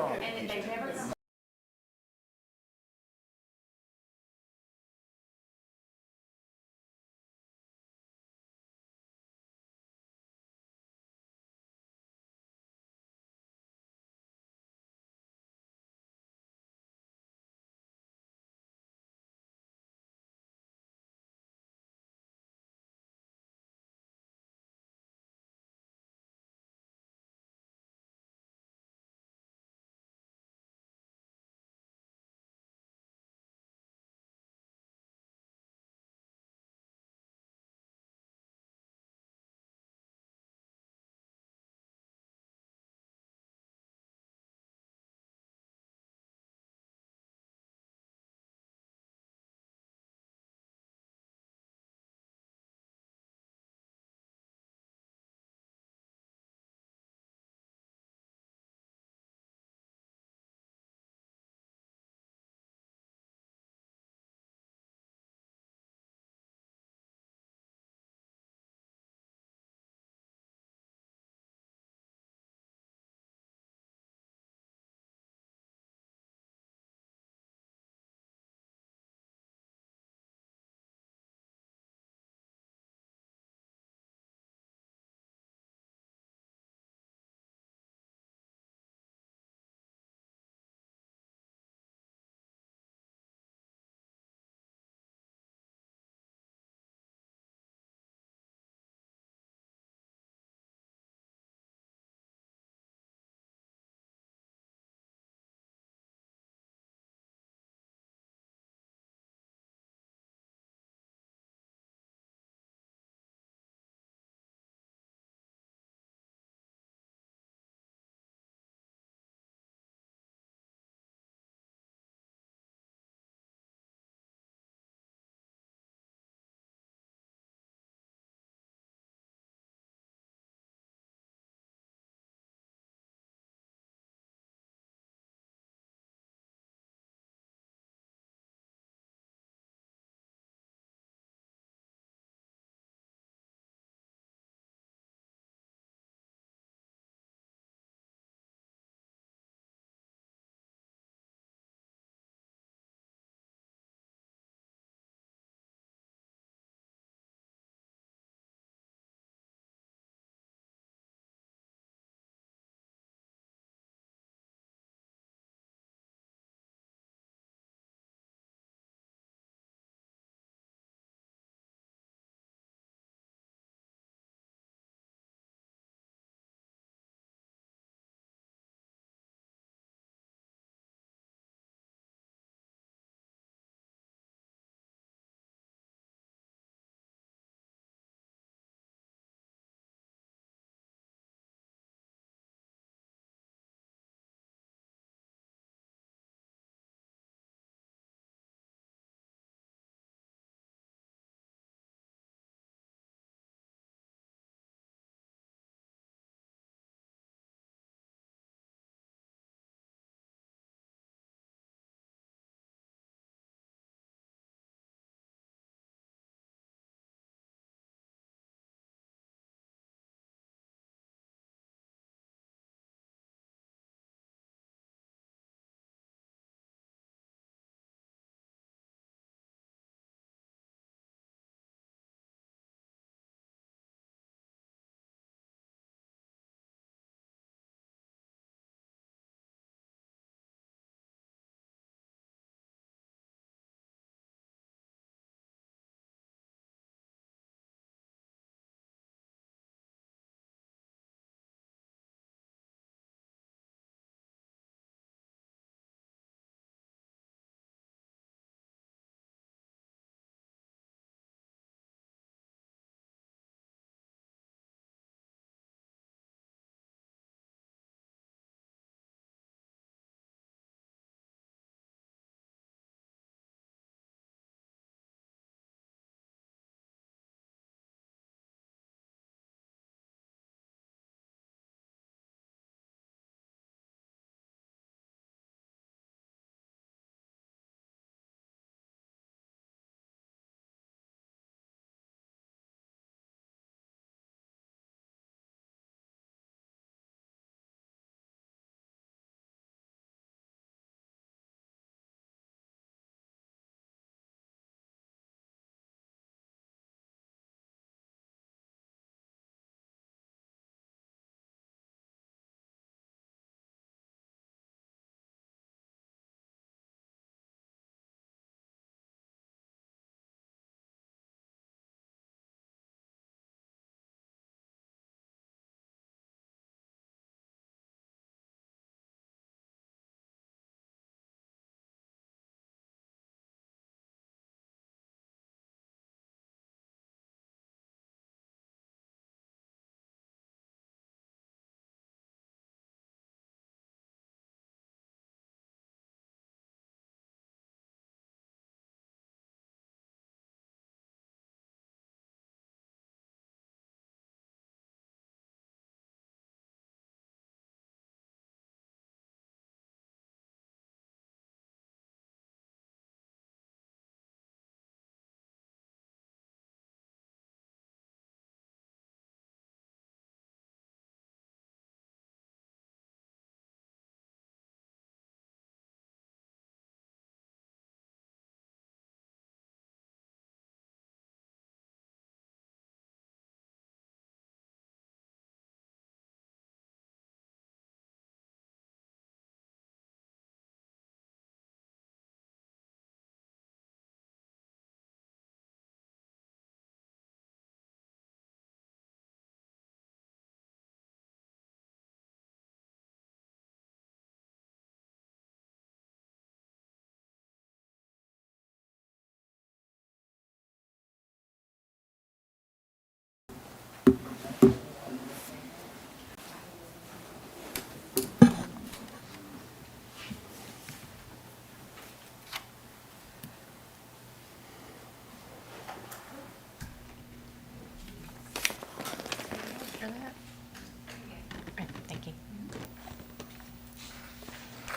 And they've never come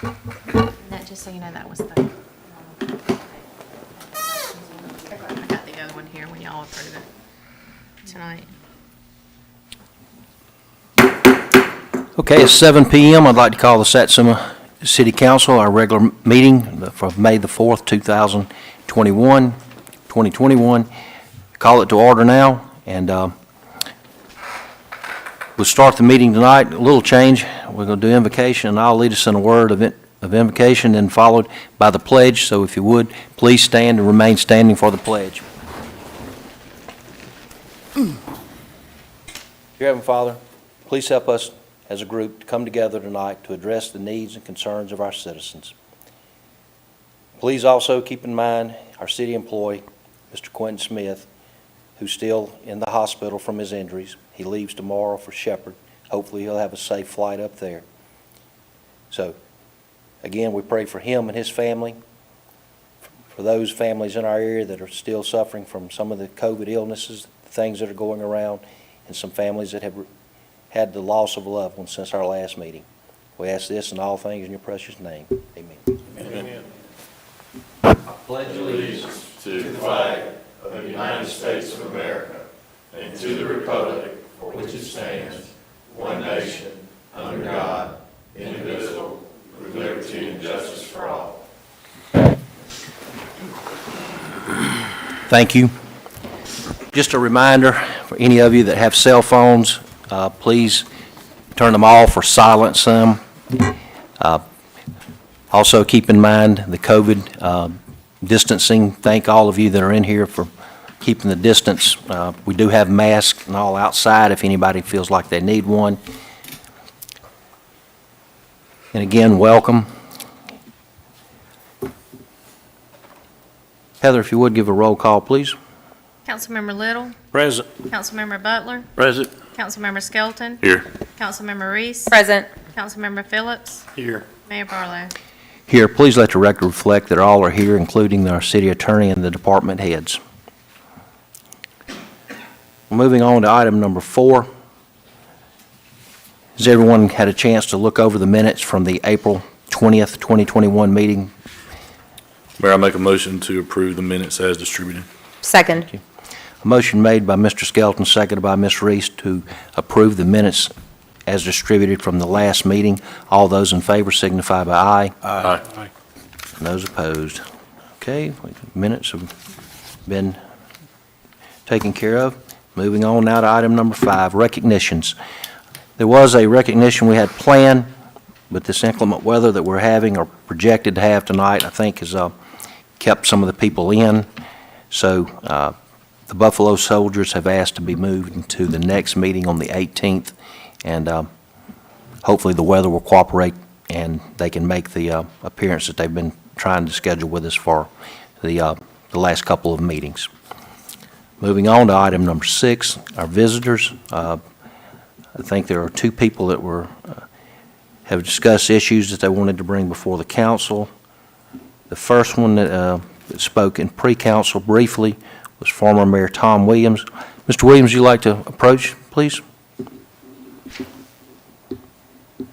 That, just so you know, that was the, I got the other one here when y'all approve it tonight. Okay, it's 7 p.m. I'd like to call the Satsuma City Council, our regular meeting for May the 4th, 2021. Call it to order now, and we'll start the meeting tonight. A little change. We're going to do invocation, and I'll lead us in a word of invocation, then followed by the pledge. So if you would, please stand and remain standing for the pledge. Dear Heavenly Father, please help us as a group to come together tonight to address the needs and concerns of our citizens. Please also keep in mind our city employee, Mr. Quentin Smith, who's still in the hospital from his injuries. He leaves tomorrow for Shepherd. Hopefully he'll have a safe flight up there. So, again, we pray for him and his family, for those families in our area that are still suffering from some of the COVID illnesses, things that are going around, and some families that have had the loss of a loved one since our last meeting. We ask this and all things in your precious name. Amen. Amen. I pledge allegiance To the flag of the United States of America and to the republic for which it stands, one nation, under God, indivisible, with liberty and justice for all. Thank you. Just a reminder for any of you that have cell phones, please turn them off or silence them. Also keep in mind the COVID distancing. Thank all of you that are in here for keeping the distance. We do have masks and all outside if anybody feels like they need one. And again, welcome. Heather, if you would give a roll call, please. Councilmember Little, Present. Councilmember Butler, Present. Councilmember Skelton, Here. Councilmember Reese, Present. Councilmember Phillips, Here. Mayor Barlow. Here, please let the record reflect that all are here, including our city attorney and the department heads. Moving on to item number 4. Has everyone had a chance to look over the minutes from the April 20th, 2021 meeting? Mayor, I make a motion to approve the minutes as distributed. Second. A motion made by Mr. Skelton, seconded by Ms. Reese to approve the minutes as distributed from the last meeting. All those in favor signify by aye. Aye. And those opposed. Okay, minutes have been taken care of. Moving on now to item number 5, recognitions. There was a recognition we had planned, but this inclement weather that we're having or projected to have tonight, I think, has kept some of the people in. So the Buffalo Soldiers have asked to be moved into the next meeting on the 18th, and hopefully the weather will cooperate and they can make the appearance that they've been trying to schedule with us for the last couple of meetings. Moving on to item number 6, our visitors. I think there are 2 people that have discussed issues that they wanted to bring before the council. The first one that spoke in pre-council briefly was former Mayor Tom Williams. Mr. Williams, you'd like to approach, please?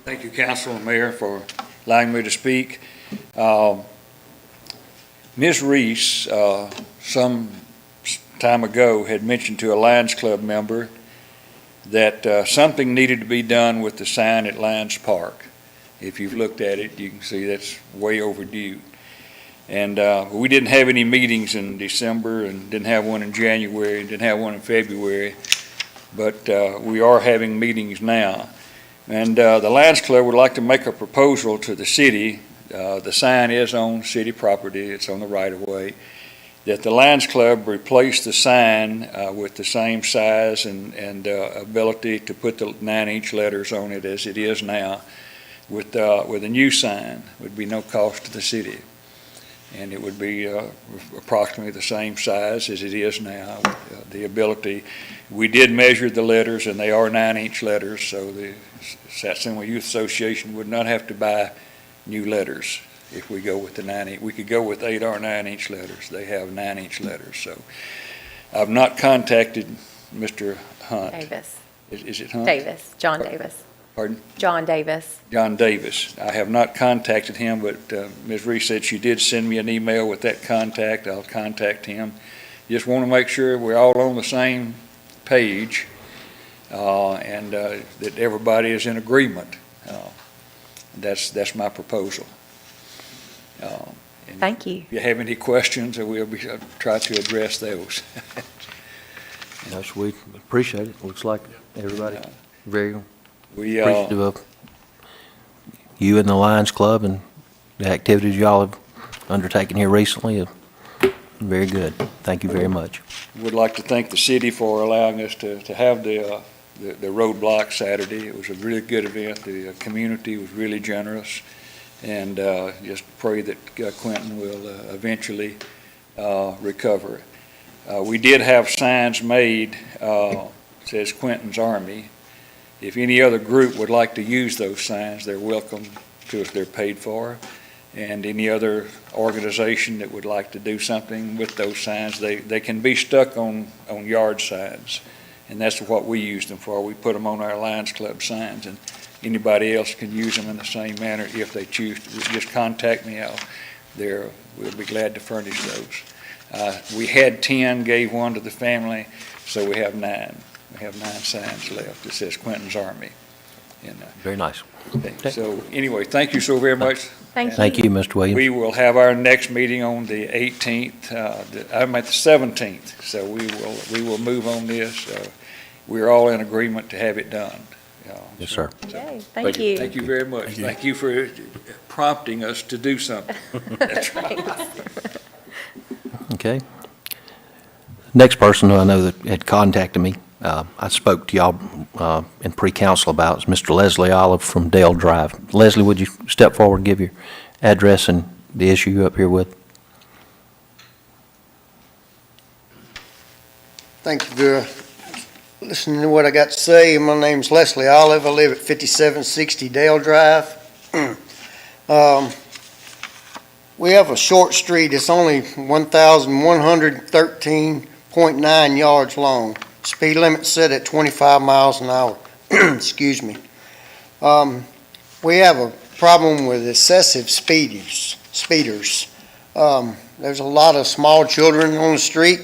Thank you, Council and Mayor, for allowing me to speak. Ms. Reese, some time ago, had mentioned to a Lions Club member that something needed to be done with the sign at Lions Park. If you've looked at it, you can see that's way overdue. And we didn't have any meetings in December and didn't have one in January, didn't have one in February, but we are having meetings now. And the Lions Club would like to make a proposal to the city. The sign is on city property, it's on the right-of-way, that the Lions Club replace the sign with the same size and ability to put the 9-inch letters on it as it is now with a new sign. It would be no cost to the city. And it would be approximately the same size as it is now. The ability, we did measure the letters, and they are 9-inch letters, so the Satsuma Youth Association would not have to buy new letters if we go with the 9-inch. We could go with 8 or 9-inch letters. They have 9-inch letters. So I've not contacted Mr. Hunt. Davis. Is it Hunt? Davis. John Davis. Pardon? John Davis. John Davis. I have not contacted him, but Ms. Reese said she did send me an email with that contact. I'll contact him. Just want to make sure we're all on the same page and that everybody is in agreement. That's my proposal. And Thank you. if you have any questions, we'll try to address those. Yes, we appreciate it. Looks like everybody very We, appreciative of you and the Lions Club and the activities y'all have undertaken here recently. Very good. Thank you very much. would like to thank the city for allowing us to have the roadblock Saturday. It was a really good event. The community was really generous, and just pray that Quentin will eventually recover. We did have signs made, says Quentin's Army. If any other group would like to use those signs, they're welcome to if they're paid for. And any other organization that would like to do something with those signs, they can be stuck on yard signs. And that's what we use them for. We put them on our Lions Club signs, and anybody else can use them in the same manner if they choose to. Just contact me. We'll be glad to furnish those. We had 10, gave one to the family, so we have 9. We have 9 signs left that says Quentin's Army. And, Very nice. okay. So anyway, thank you so very much. Thank you. Thank you, Mr. Williams. We will have our next meeting on the 18th, I'm at the 17th, so we will move on this. We're all in agreement to have it done. Yes, sir. Yay, thank you. Thank you very much. Thank you for prompting us to do something. That's right. Okay. Next person who I know that had contacted me, I spoke to y'all in pre-council about, is Mr. Leslie Olive from Dale Drive. Leslie, would you step forward and give your address and the issue you're up here with? Thank you for listening to what I got to say. My name's Leslie Olive. I live at 5760 Dale Drive. We have a short street. It's only 1,113.9 yards long. Speed limit set at 25 miles an hour. Excuse me. We have a problem with excessive speeders. There's a lot of small children on the street,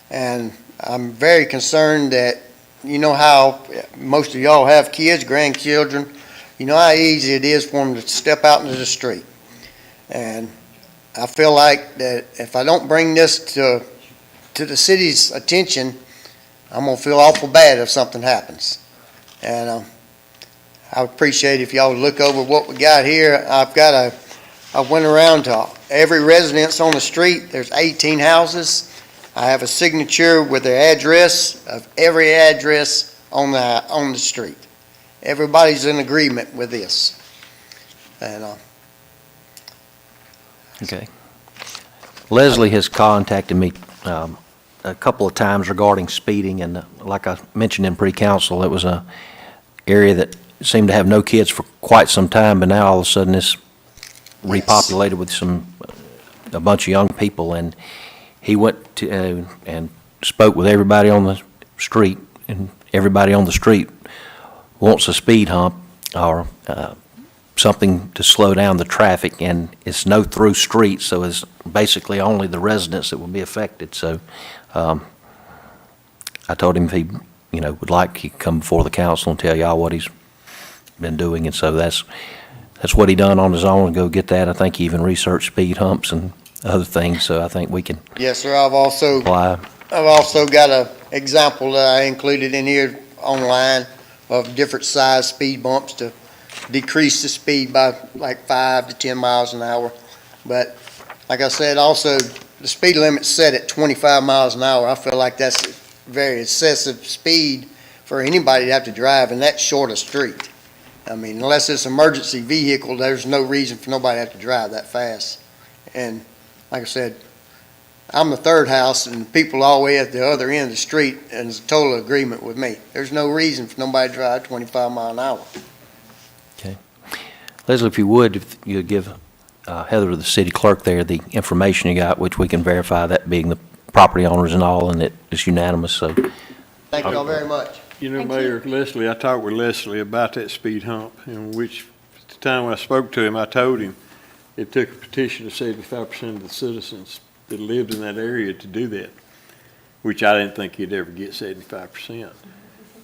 and I'm very concerned that, you know how most of y'all have kids, grandchildren, you know how easy it is for them to step out into the street. And I feel like that if I don't bring this to the city's attention, I'm going to feel awful bad if something happens. And I would appreciate if y'all would look over what we got here. I went around to every residence on the street. There's 18 houses. I have a signature with the address of every address on the street. Everybody's in agreement with this. And Okay. Leslie has contacted me a couple of times regarding speeding, and like I mentioned in pre-council, it was a area that seemed to have no kids for quite some time, but now all of a sudden it's repopulated with a bunch of young people, and he went to and spoke with everybody on the street, and everybody on the street wants a speed hump or something to slow down the traffic, and it's no through street, so it's basically only the residents that will be affected. So I told him if he, would like, he could come before the council and tell y'all what he's been doing, and so that's what he done on his own, and go get that. I think he even researched speed humps and other things, so I think we can yes, sir. I've also apply. got an example that I included in here online of different size speed bumps to decrease the speed by like 5 to 10 miles an hour. But like I said, also the speed limit's set at 25 miles an hour. I feel like that's a very excessive speed for anybody to have to drive in that short a street. I mean, unless it's an emergency vehicle, there's no reason for nobody to have to drive that fast. And like I said, I'm the third house, and people all the way at the other end of the street is in total agreement with me. There's no reason for nobody to drive 25 miles an hour. Leslie, if you would give Heather, the city clerk there, the information you got, which we can verify, that being the property owners and all, and it is unanimous, so. Thank you all very much. You know, Thank Mayor Leslie, I talked with Leslie about that speed hump, and which, the time when I spoke to him, I told him it took a petition of 75% of the citizens that lived in that area to do that, which I didn't think he'd ever get 75%.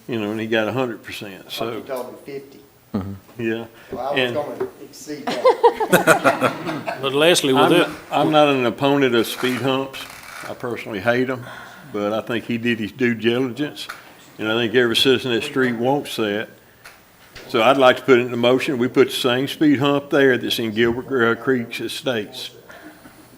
You know, and he got 100%, so, You told me 50. yeah. Well, I was And- gonna exceed that. But Leslie, with it, I'm not an opponent of speed humps. I personally hate them, but I think he did his due diligence, and I think every citizen of that street wants that. So I'd like to put it in the motion, we put the same speed hump there that's in Gilbert Creek Estates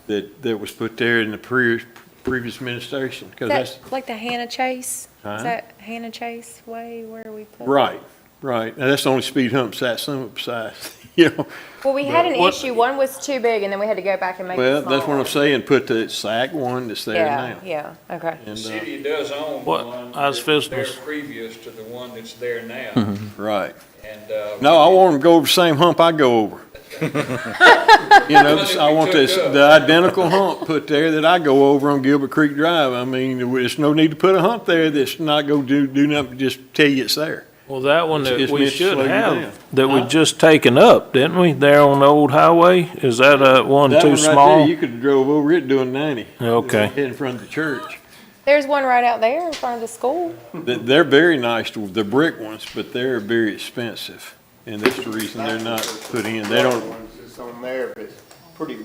that was put there in the previous administration, because Is that's, that like the Hannah Chase? Huh? Is that Hannah Chase way where we put? right. Now, that's the only speed hump Satsuma besides, you know. Well, we had an What- issue. One was too big and then we had to go back and make it Well, smaller. that's what I'm saying, put the SAC one that's there now. Yeah, okay. And, The city does own What one I was that's fixing there to- previous to the one that's there now. Right. And, No, I want them to go over the same hump I go over. You know, I want this, the identical hump put there that I go over on Gilbert Creek Drive. I mean, there's no need to put a hump there that's not gonna do nothing, just tell you it's there. well, that one that It's we meant to should slow you down. have, that we just taken up, didn't we, there on the old highway? Is that, one That too one right there, small? you could have drove over it doing 90. Okay. In front of the church. There's one right out there in front of the school. They're very nice, the brick ones, but they're very expensive. And that's the reason they're not put in. They don't, It's on there, but it's pretty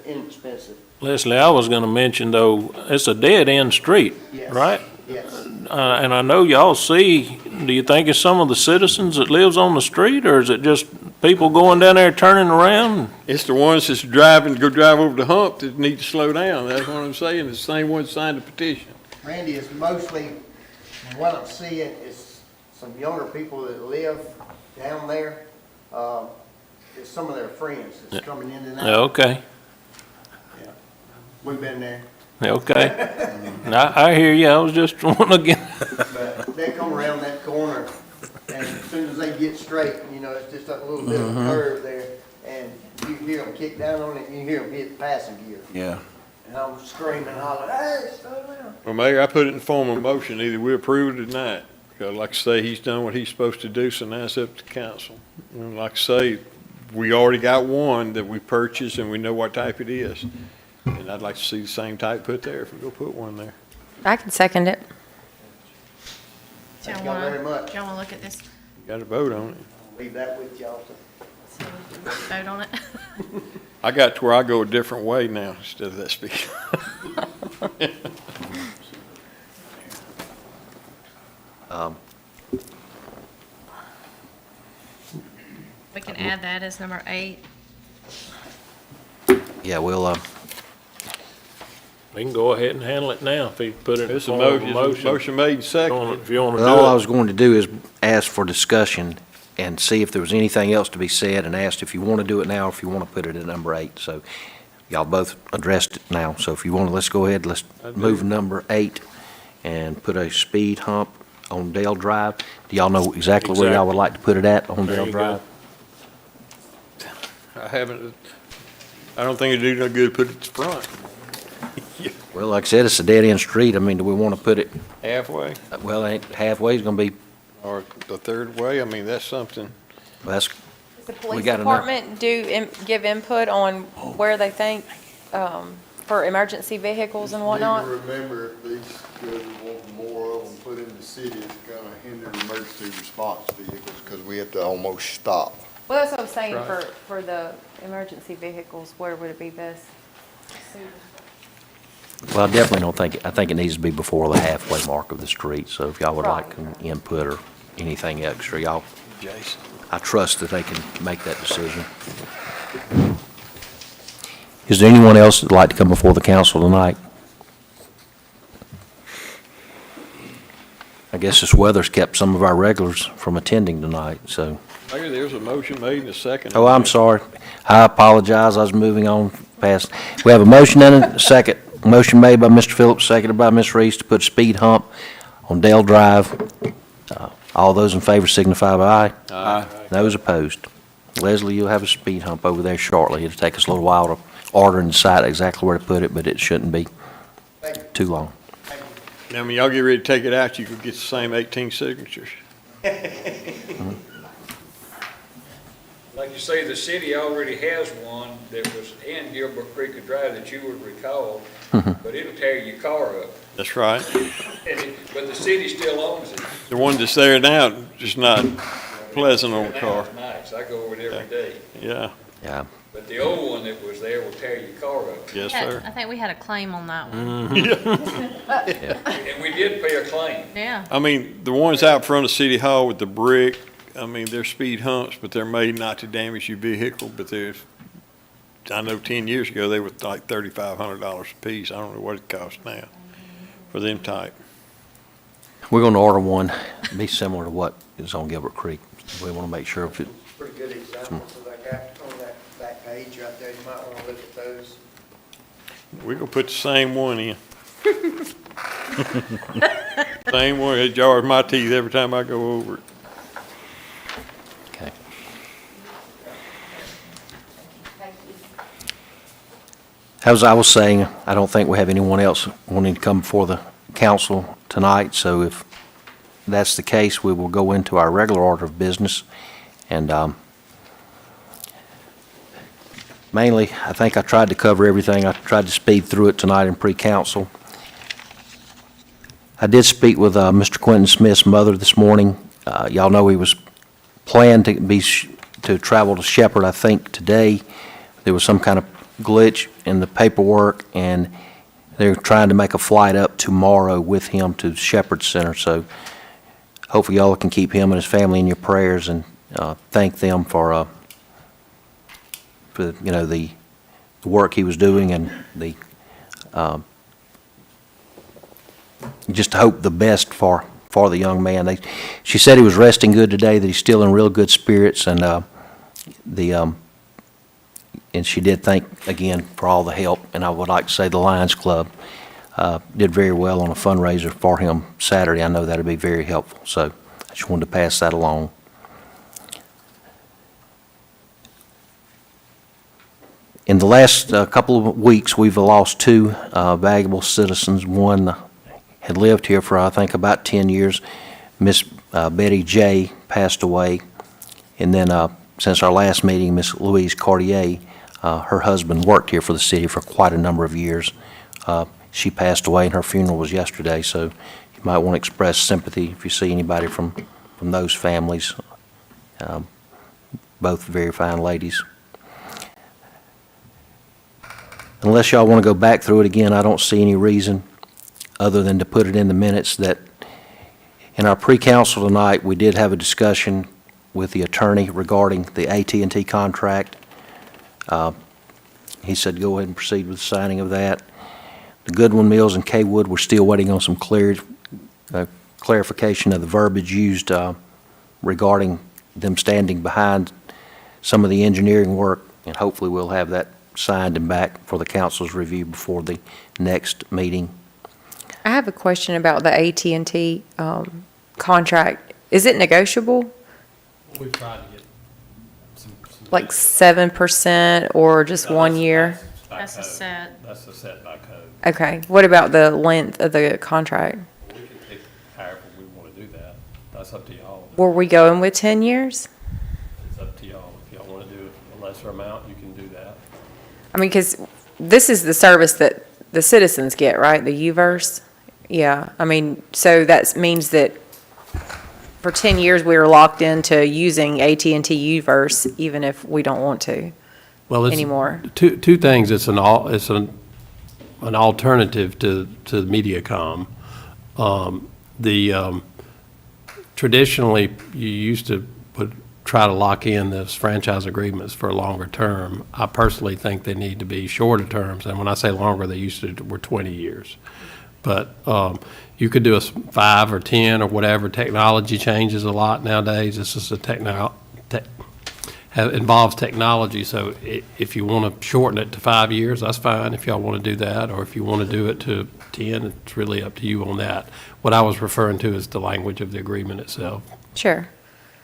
inexpensive. Leslie, I was gonna mention though, it's a dead-end street, Yes. right? Yes. And I know y'all see, do you think it's some of the citizens that lives on the street, or is it just people going down there turning around? it's the ones that's driving, go drive over the hump that need to slow down. That's what I'm saying. It's the same ones signed the petition. Randy, it's mostly, what I'm seeing is some younger people that live down there. It's some of their friends that's coming in and Yeah, out. okay, We've been there. yeah, okay. Now, I hear you, I was just wanting to get, But they come around that corner, and as soon as they get straight, you know, it's just a little bit of a curve there, and you hear them kick down on it, and you hear them hit passing gear. Yeah. And I'm screaming, hollering, hey, slow down. Well, Mayor, I put it in form of motion. Either we approve it or not. Because like I say, he's done what he's supposed to do, so now it's up to council. And like I say, we already got one that we purchased and we know what type it is. And I'd like to see the same type put there if we go put one there. I can second it. Do y'all Thank y'all very wanna, much. do y'all wanna look at this, Got to vote on it. Leave that with y'all. so we can vote on it? I got to where I go a different way now instead of that speed. We can add that as number 8. Yeah, we'll, we can go ahead and handle it now, if you put it in It's a form of a motion, motion made and seconded. If you wanna well, all I do was going to do is ask for discussion and see if there was anything else to be said, and asked if you want to do it now, or if you want to put it at number 8. So y'all both addressed it now, so if you want to, let's go ahead, let's move number 8 and put a speed hump on Dale Drive. Do y'all know exactly where y'all would like to put it at on There Dale you Drive? I don't think it'd do no good to put it at the front, Well, like I said, it's a dead-end street. I mean, do we want to put it, halfway well, ain't halfway is going to be, or the third way. I mean, that's something. that's, Does the police got enough. department give input on where they think, for emergency vehicles and whatnot? Need to remember, if these judges want more of them put in the city, it's gonna hinder emergency response vehicles, because we have to almost stop. Well, that's what I'm saying, Right. for the emergency vehicles, where would it be best? well, I definitely don't think, I think it needs to be before the halfway mark of the street. So if y'all would like Right. input or anything extra, y'all, Jason. I trust that they can make that decision. Is there anyone else that'd like to come before the council tonight? I guess this weather's kept some of our regulars from attending tonight, so. Mayor, there's a motion made and a second. Oh, I'm sorry. I apologize. I was moving on past. We have a motion and a second. Motion made by Mr. Phillips, seconded by Ms. Reese to put speed hump on Dale Drive. All those in favor signify by aye. Aye. Those opposed. Leslie, you'll have a speed hump over there shortly. It'll take us a little while to order and decide exactly where to put it, but it shouldn't be too long. Now, when y'all get ready to take it out, you could get the same 18 signatures. Like you say, the city already has one that was in Gilbert Creek Drive that you would recall, but it'll tear your car up. That's right. But the city still owns it. The one that's there now, just not pleasant on the Now car. it's nice. I go over it every day. Yeah, Yeah. But the old one that was there will tear your car up. yes, I sir. think we had a claim on that one. And we did pay a claim. Yeah. I mean, the ones out front of City Hall with the brick, I mean, they're speed humps, but they're made not to damage your vehicle, but I know 10 years ago, they were like $3,500 a piece. I don't know what it costs now for them type. We're going to order one, be similar to what is on Gilbert Creek. We want to make sure if it, Pretty good examples of that on that back page right there. You might want to look at those. We're gonna put the same one in. Same one, it jars my teeth every time I go over it. okay. As I was saying, I don't think we have anyone else wanting to come before the council tonight, so if that's the case, we will go into our regular order of business. And mainly, I think I tried to cover everything. I tried to speed through it tonight in pre-council. I did speak with Mr. Quentin Smith's mother this morning. Y'all know he was planned to travel to Shepherd, I think, today. There was some kind of glitch in the paperwork, and they're trying to make a flight up tomorrow with him to Shepherd Center. So hopefully y'all can keep him and his family in your prayers and thank them for the work he was doing, and the just hope the best for the young man. She said he was resting good today, that he's still in real good spirits, and and she did thank again for all the help. And I would like to say the Lions Club did very well on a fundraiser for him Saturday. I know that'll be very helpful, so I just wanted to pass that along. In the last couple of weeks, we've lost two valuable citizens. One had lived here for, I think, about 10 years. Miss Betty J. passed away. And then since our last meeting, Miss Louise Cartier, her husband worked here for the city for quite a number of years. She passed away, and her funeral was yesterday, so you might want to express sympathy if you see anybody from those families. Both very fine ladies. Unless y'all want to go back through it again, I don't see any reason other than to put it in the minutes that in our pre-council tonight, we did have a discussion with the attorney regarding the AT&T contract. He said go ahead and proceed with the signing of that. The Goodwin Mills and Kaywood, we're still waiting on some clarification of the verbiage used regarding them standing behind some of the engineering work, and hopefully we'll have that signed and back for the council's review before the next meeting. I have a question about the AT&T contract. Is it negotiable? We've tried to get some. Like 7% or just 1 year? That's a set. That's a set by code. Okay. What about the length of the contract? We can take however we want to do that. That's up to y'all. Were we going with 10 years? It's up to y'all. If y'all want to do a lesser amount, you can do that. I mean, because this is the service that the citizens get, right? The UVerse? Yeah. I mean, so that means that for 10 years, we were locked into using AT&T UVerse, even if we don't want to Well, it's anymore. two things. It's an alternative to Mediacom. Traditionally, you used to try to lock in those franchise agreements for a longer term. I personally think they need to be shorter terms, and when I say longer, they were 20 years. But you could do a 5 or 10 or whatever. Technology changes a lot nowadays. This is involves technology, so if you want to shorten it to 5 years, that's fine if y'all want to do that, or if you want to do it to 10, it's really up to you on that. What I was referring to is the language of the agreement itself. Sure.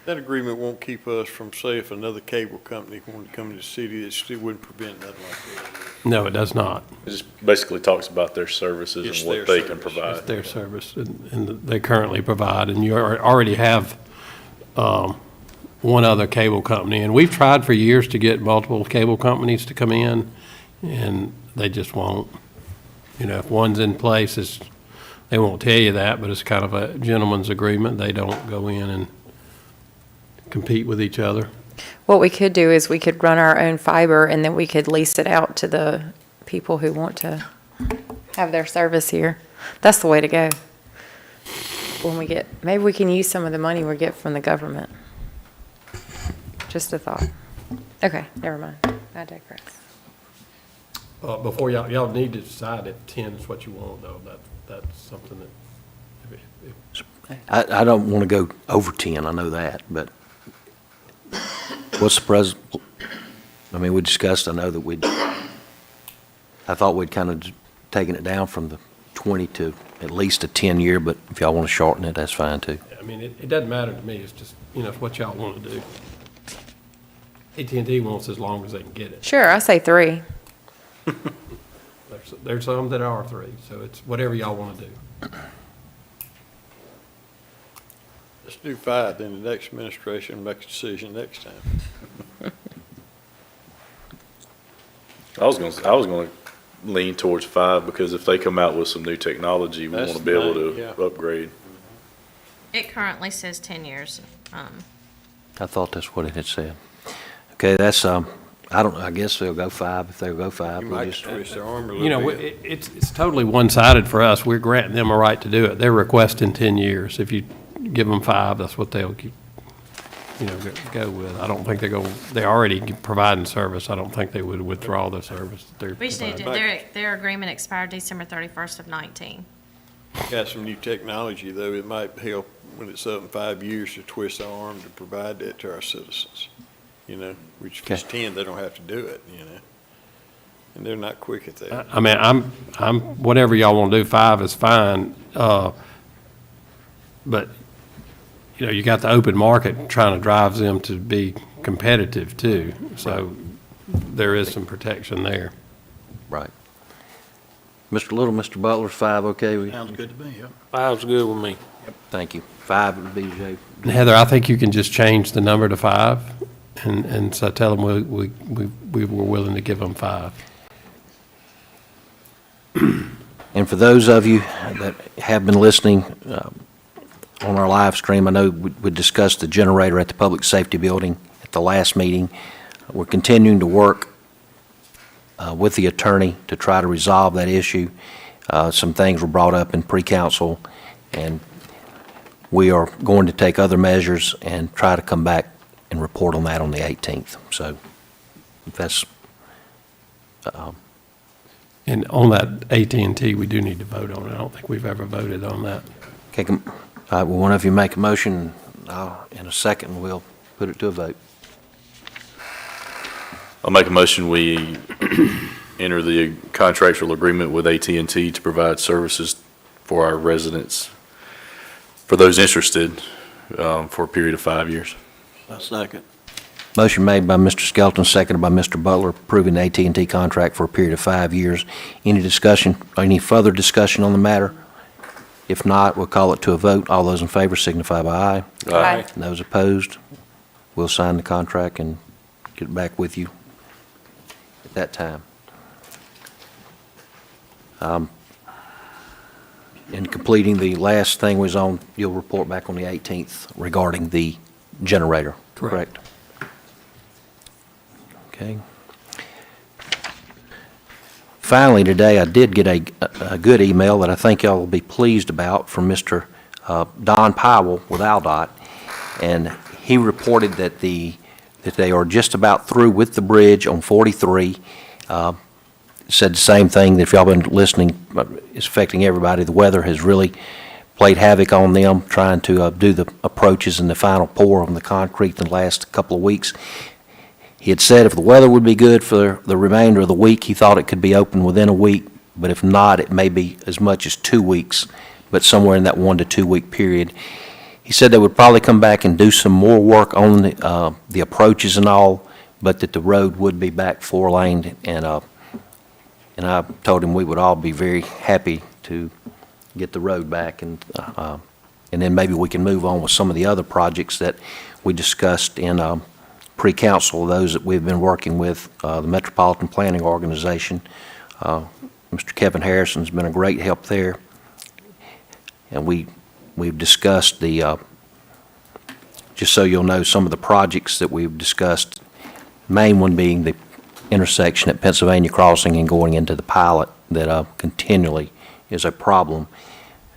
That agreement won't keep us from, say, if another cable company wanted to come to the city, it still wouldn't prevent nothing like that. No, it does not. It just basically talks about their services It's and what their they can service. provide. It's their service, and they currently provide, and you already have one other cable company, and we've tried for years to get multiple cable companies to come in, and they just won't. You know, if one's in place, they won't tell you that, but it's kind of a gentleman's agreement. They don't go in and compete with each other. What we could do is we could run our own fiber, and then we could lease it out to the people who want to have their service here. That's the way to go. Maybe we can use some of the money we get from the government. Just a thought. Okay, never mind. I digress. Before y'all need to decide if 10 is what you want, though. That's something that, I don't want to go over 10, I know that, but what's the I mean, we discussed, I know that I thought we'd kind of taken it down from the 20 to at least a 10-year, but if y'all want to shorten it, that's fine too. I mean, it doesn't matter to me. It's just, it's what y'all want to do. AT&T wants as long as they can get it. Sure, I say 3. There's some that are 3, so it's whatever y'all want to do. Let's do 5, then the next administration makes a decision next time. I was gonna lean towards 5 because if they come out with some new technology, we That's want to be able the thing, to yeah. upgrade. It currently says 10 years. I thought that's what it had said. Okay, that's, I guess they'll go 5. If they'll go 5, You we'll might just, twist their arm a little bit. It's totally one-sided for us. We're granting them a right to do it. They're requesting 10 years. If you give them 5, that's what they'll, go with. I don't think they're already providing service. I don't think they would withdraw the service that they're We just need to, providing. their agreement expired December 31st of 19. Got some new technology, though. It might help when it's up in 5 years to twist our arm to provide that to our citizens. Which if it's 10, they don't have to do it, And they're not quick at that. I mean, I'm whatever y'all want to do, 5 is fine. But, you got the open market trying to drive them to be competitive too. So there is some protection there. right. Mr. Little, Mr. Butler, 5, okay with you? Sounds good to me, yeah. 5's good with me. Thank you. 5 would be Jay. And Heather, I think you can just change the number to 5, and so tell them we were willing to give them 5. And for those of you that have been listening on our live stream, I know we discussed the generator at the Public Safety Building at the last meeting. We're continuing to work with the attorney to try to resolve that issue. Some things were brought up in pre-council, and we are going to take other measures and try to come back and report on that on the 18th. So if that's, And on that AT&T, we do need to vote on it. I don't think we've ever voted on that. okay, all right, well, one of you make a motion, in a second, we'll put it to a vote. I'll make a motion, we enter the contractual agreement with AT&T to provide services for our residents, for those interested, for a period of 5 years. A second. Motion made by Mr. Skelton, seconded by Mr. Butler, approving the AT&T contract for a period of 5 years. Any discussion, or any further discussion on the matter? If not, we'll call it to a vote. All those in favor signify by aye. Aye. Those opposed, we'll sign the contract and get it back with you at that time. In completing the last thing was on, you'll report back on the 18th regarding the generator, correct? Okay. Finally, today, I did get a good email that I think y'all will be pleased about from Mr. Don Powell with AlDOT, and he reported that that they are just about through with the bridge on 43. Said the same thing, that if y'all been listening, it's affecting everybody. The weather has really played havoc on them, trying to do the approaches and the final pour on the concrete in the last couple of weeks. He had said if the weather would be good for the remainder of the week, he thought it could be open within a week, but if not, it may be as much as 2 weeks, but somewhere in that 1 to 2 week period. He said they would probably come back and do some more work on the approaches and all, but that the road would be back 4-laned and and I told him we would all be very happy to get the road back, and then maybe we can move on with some of the other projects that we discussed in pre-council, those that we've been working with, the Metropolitan Planning Organization. Mr. Kevin Harrison's been a great help there, and we've discussed the, just so you'll know, some of the projects that we've discussed, main one being the intersection at Pennsylvania Crossing and going into the pilot that continually is a problem.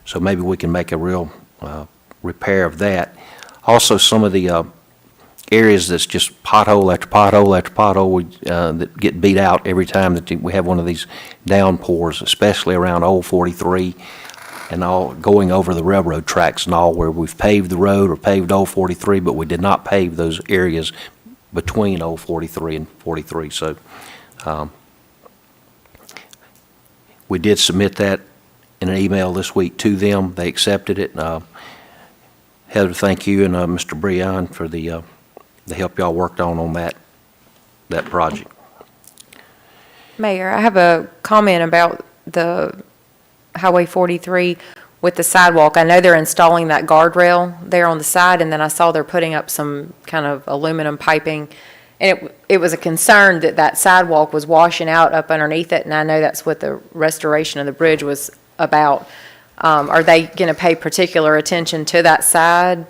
So maybe we can make a real repair of that. Also, some of the areas that's just pothole after pothole after pothole that get beat out every time that we have one of these downpours, especially around Old 43 and all going over the railroad tracks and all, where we've paved the road or paved Old 43, but we did not pave those areas between Old 43 and 43. So we did submit that in an email this week to them. They accepted it. Heather, thank you, and Mr. Breon for the help y'all worked on that project. Mayor, I have a comment about the Highway 43 with the sidewalk. I know they're installing that guardrail there on the side, and then I saw they're putting up some kind of aluminum piping. And it was a concern that that sidewalk was washing out up underneath it, and I know that's what the restoration of the bridge was about. Are they going to pay particular attention to that side?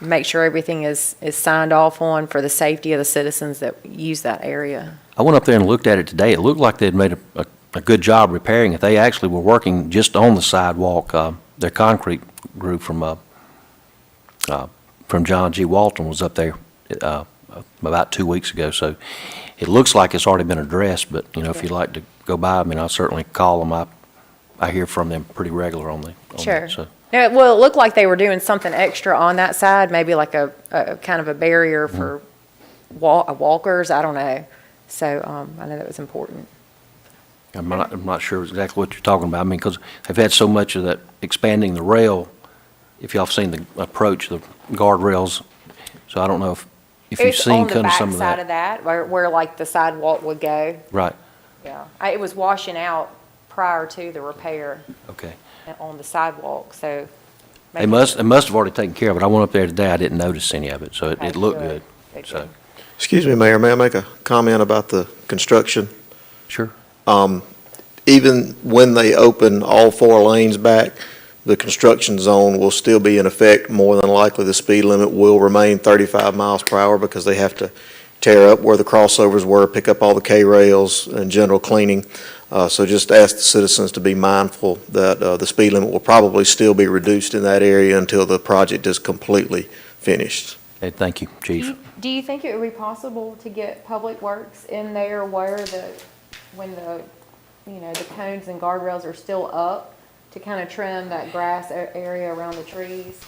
Make sure everything is signed off on for the safety of the citizens that use that area? I went up there and looked at it today. It looked like they'd made a good job repairing it. They actually were working just on the sidewalk. Their concrete crew from John G. Walton was up there about 2 weeks ago. So it looks like it's already been addressed, but, you know, if you'd like to go by, I mean, I'll certainly call them. I hear from them pretty regular on Sure. that, so. Yeah, well, it looked like they were doing something extra on that side, maybe like a kind of a barrier for walkers, I don't know. So I know that was important. I'm not sure exactly what you're talking about. I mean, because they've had so much of that expanding the rail, if y'all have seen the approach, the guardrails. So I don't know if you've seen kind of some of It's on the back side of that, where like the sidewalk would go. Right, Yeah, it was washing out prior to the repair okay. on the sidewalk, so. They must have already taken care of it. I went up there today, I didn't notice any of it, so it looked good. So, Excuse me, Mayor, may I make a comment about the construction? sure. Even when they open all 4 lanes back, the construction zone will still be in effect. More than likely, the speed limit will remain 35 miles per hour because they have to tear up where the crossovers were, pick up all the K-rails and general cleaning. So just ask the citizens to be mindful that the speed limit will probably still be reduced in that area until the project is completely finished. Hey, thank you, Chief. Do you think it would be possible to get Public Works in there when the cones and guardrails are still up, to kind of trim that grass area around the trees,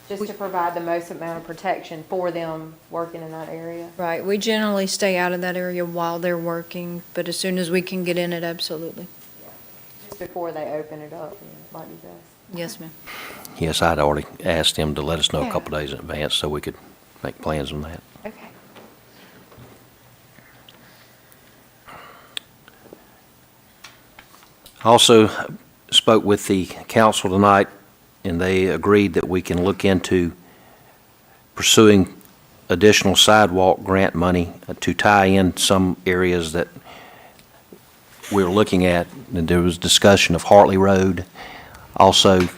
just to provide the most amount of protection for them working in that area? Right, we generally stay out of that area while they're working, but as soon as we can get in it, absolutely. Just before they open it up, it might be best. Yes, ma'am. Yes, I'd already asked them to let us know a Yeah. couple days in advance so we could make plans on that. Okay. Also spoke with the council tonight, and they agreed that we can look into pursuing additional sidewalk grant money to tie in some areas that we're looking at. And there was discussion of Hartley Road, also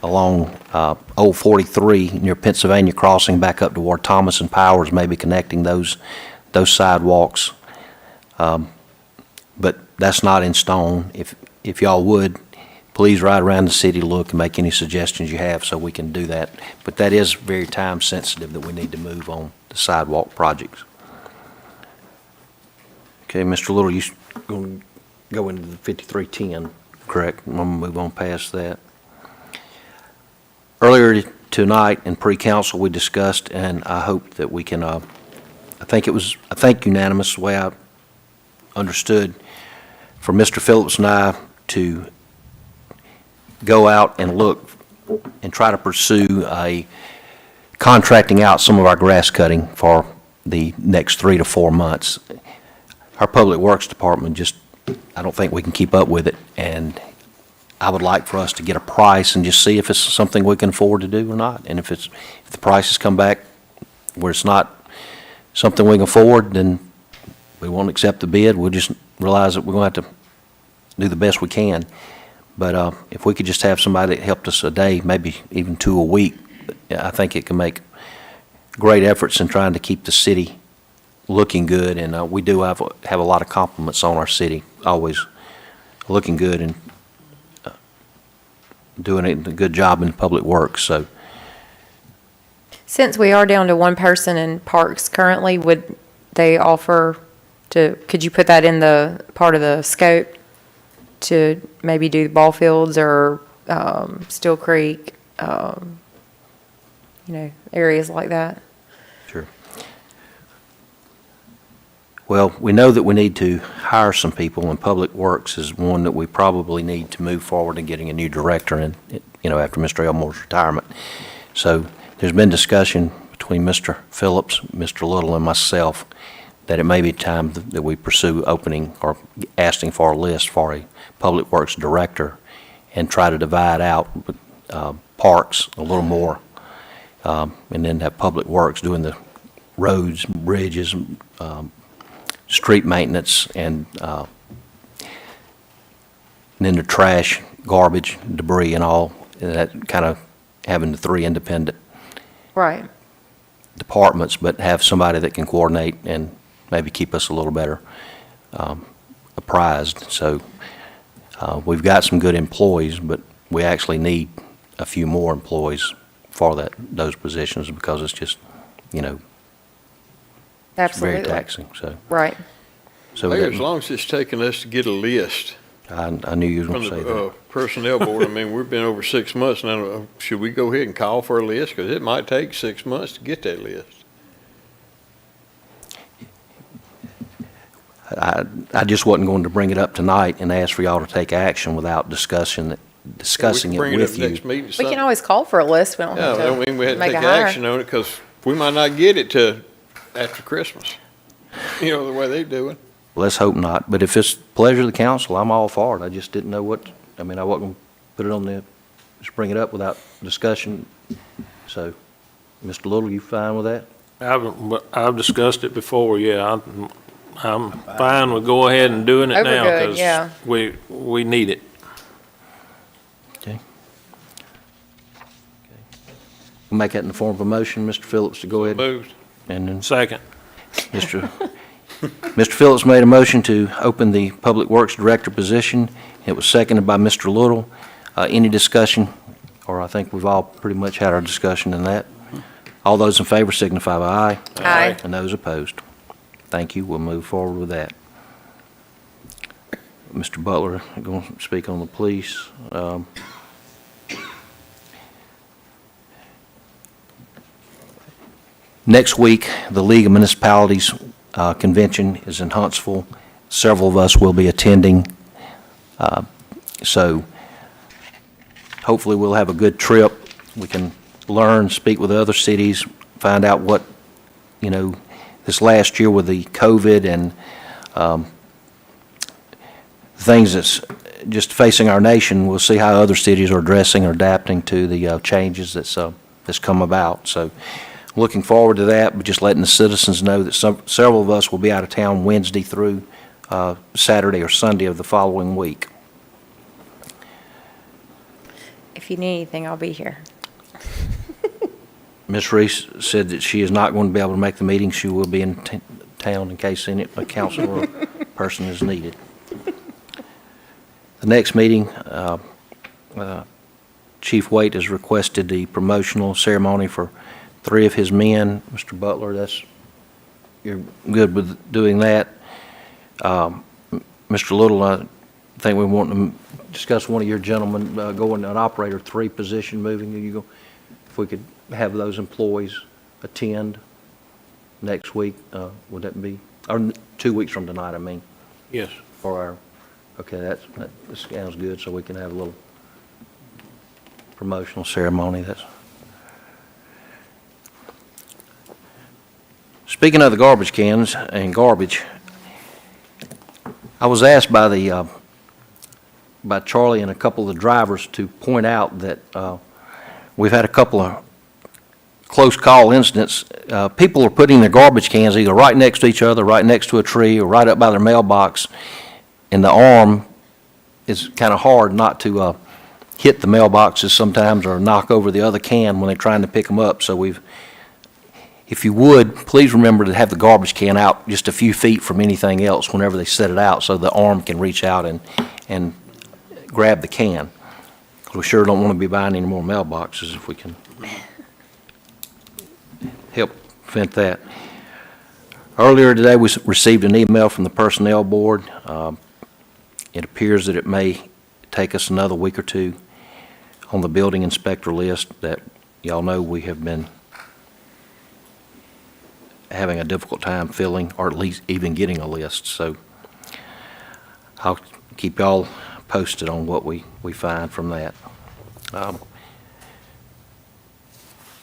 along Old 43 near Pennsylvania Crossing back up toward Thomas and Powers, maybe connecting those sidewalks. But that's not in stone. If y'all would, please ride around the city, look, and make any suggestions you have so we can do that. But that is very time sensitive that we need to move on the sidewalk projects. Okay, Mr. Little, you're going to go into the 5310, correct? I'm going to move on past that. Earlier tonight in pre-council, we discussed, and I hope that we can, I think unanimous, the way I understood, for Mr. Phillips and I to go out and look and try to pursue contracting out some of our grass cutting for the next 3 to 4 months. Our Public Works Department just I don't think we can keep up with it, and I would like for us to get a price and just see if it's something we can afford to do or not. And if the prices come back where it's not something we can afford, then we won't accept the bid. We'll just realize that we're going to have to do the best we can. But if we could just have somebody that helped us a day, maybe even 2 a week, I think it can make great efforts in trying to keep the city looking good. And we do have a lot of compliments on our city, always looking good and doing a good job in public works. So Since we are down to one person in parks currently, would they offer could you put that in the part of the scope to maybe do ball fields or Steel Creek, areas like that? Sure. Well, we know that we need to hire some people, and Public Works is one that we probably need to move forward in getting a new director in, after Mr. Elmore's retirement. So there's been discussion between Mr. Phillips, Mr. Little, and myself that it may be time that we pursue opening or asking for a list for a Public Works director and try to divide out parks a little more, and then have Public Works doing the roads, bridges, street maintenance, and then the trash, garbage, debris, and all, and that kind of having the 3 independent Right. departments, but have somebody that can coordinate and maybe keep us a little better apprised. So we've got some good employees, but we actually need a few more employees for those positions, because it's just, it's Absolutely. very taxing. So, Right. so Mayor, as long as it's taking us to get a list I knew you were going from to say that. the personnel board, I mean, we've been over 6 months now. Should we go ahead and call for a list? Because it might take 6 months to get that list. I just wasn't going to bring it up tonight and ask for y'all to take action without discussing it Bring it with up you. next meeting. We can always call for a list. We don't Yeah, have I mean, we to had to make take a hire. action on it, because we might not get it till after Christmas. The way they do it. Let's hope not. But if it's pleasure of the council, I'm all for it. I just didn't know I wasn't going to put it on just bring it up without discussion. So, Mr. Little, you fine with that? I've discussed it before, yeah. I'm fine with go ahead and doing it now, Overgood, yeah. because we need it. Okay. We'll make that in the form of a motion, Mr. Phillips, to go ahead. Moved. And then Second. Mr. Phillips made a motion to open the Public Works Director position. It was seconded by Mr. Little. Any discussion? Or I think we've all pretty much had our discussion in that. All those in favor signify by aye. Aye. And those opposed. Thank you. We'll move forward with that. Mr. Butler, I'm going to speak on the police. Next week, the League of Municipalities Convention is in Huntsville. Several of us will be attending. So hopefully we'll have a good trip. We can learn, speak with other cities, find out what, this last year with the COVID and things that's just facing our nation, we'll see how other cities are addressing or adapting to the changes that's come about. So looking forward to that, but just letting the citizens know that several of us will be out of town Wednesday through Saturday or Sunday of the following week. If you need anything, I'll be here. Ms. Reese said that she is not going to be able to make the meeting. She will be in town in case a council or person is needed. The next meeting, Chief Waite has requested the promotional ceremony for 3 of his men. Mr. Butler, you're good with doing that. Mr. Little, I think we want to discuss one of your gentlemen going an operator 3 position moving. If we could have those employees attend next week, would that be, or 2 weeks from tonight, I mean? Yes. Okay, that sounds good, so we can have a little promotional ceremony. Speaking of the garbage cans and garbage, I was asked by Charlie and a couple of the drivers to point out that we've had a couple of close call incidents. People are putting their garbage cans either right next to each other, right next to a tree, or right up by their mailbox, and the arm is kind of hard not to hit the mailboxes sometimes or knock over the other can when they're trying to pick them up. So if you would, please remember to have the garbage can out just a few feet from anything else whenever they set it out, so the arm can reach out and grab the can. We sure don't want to be buying any more mailboxes if we can help prevent that. Earlier today, we received an email from the Personnel Board. It appears that it may take us another week or two on the building inspector list that y'all know we have been having a difficult time filling, or at least even getting a list. So I'll keep y'all posted on what we find from that.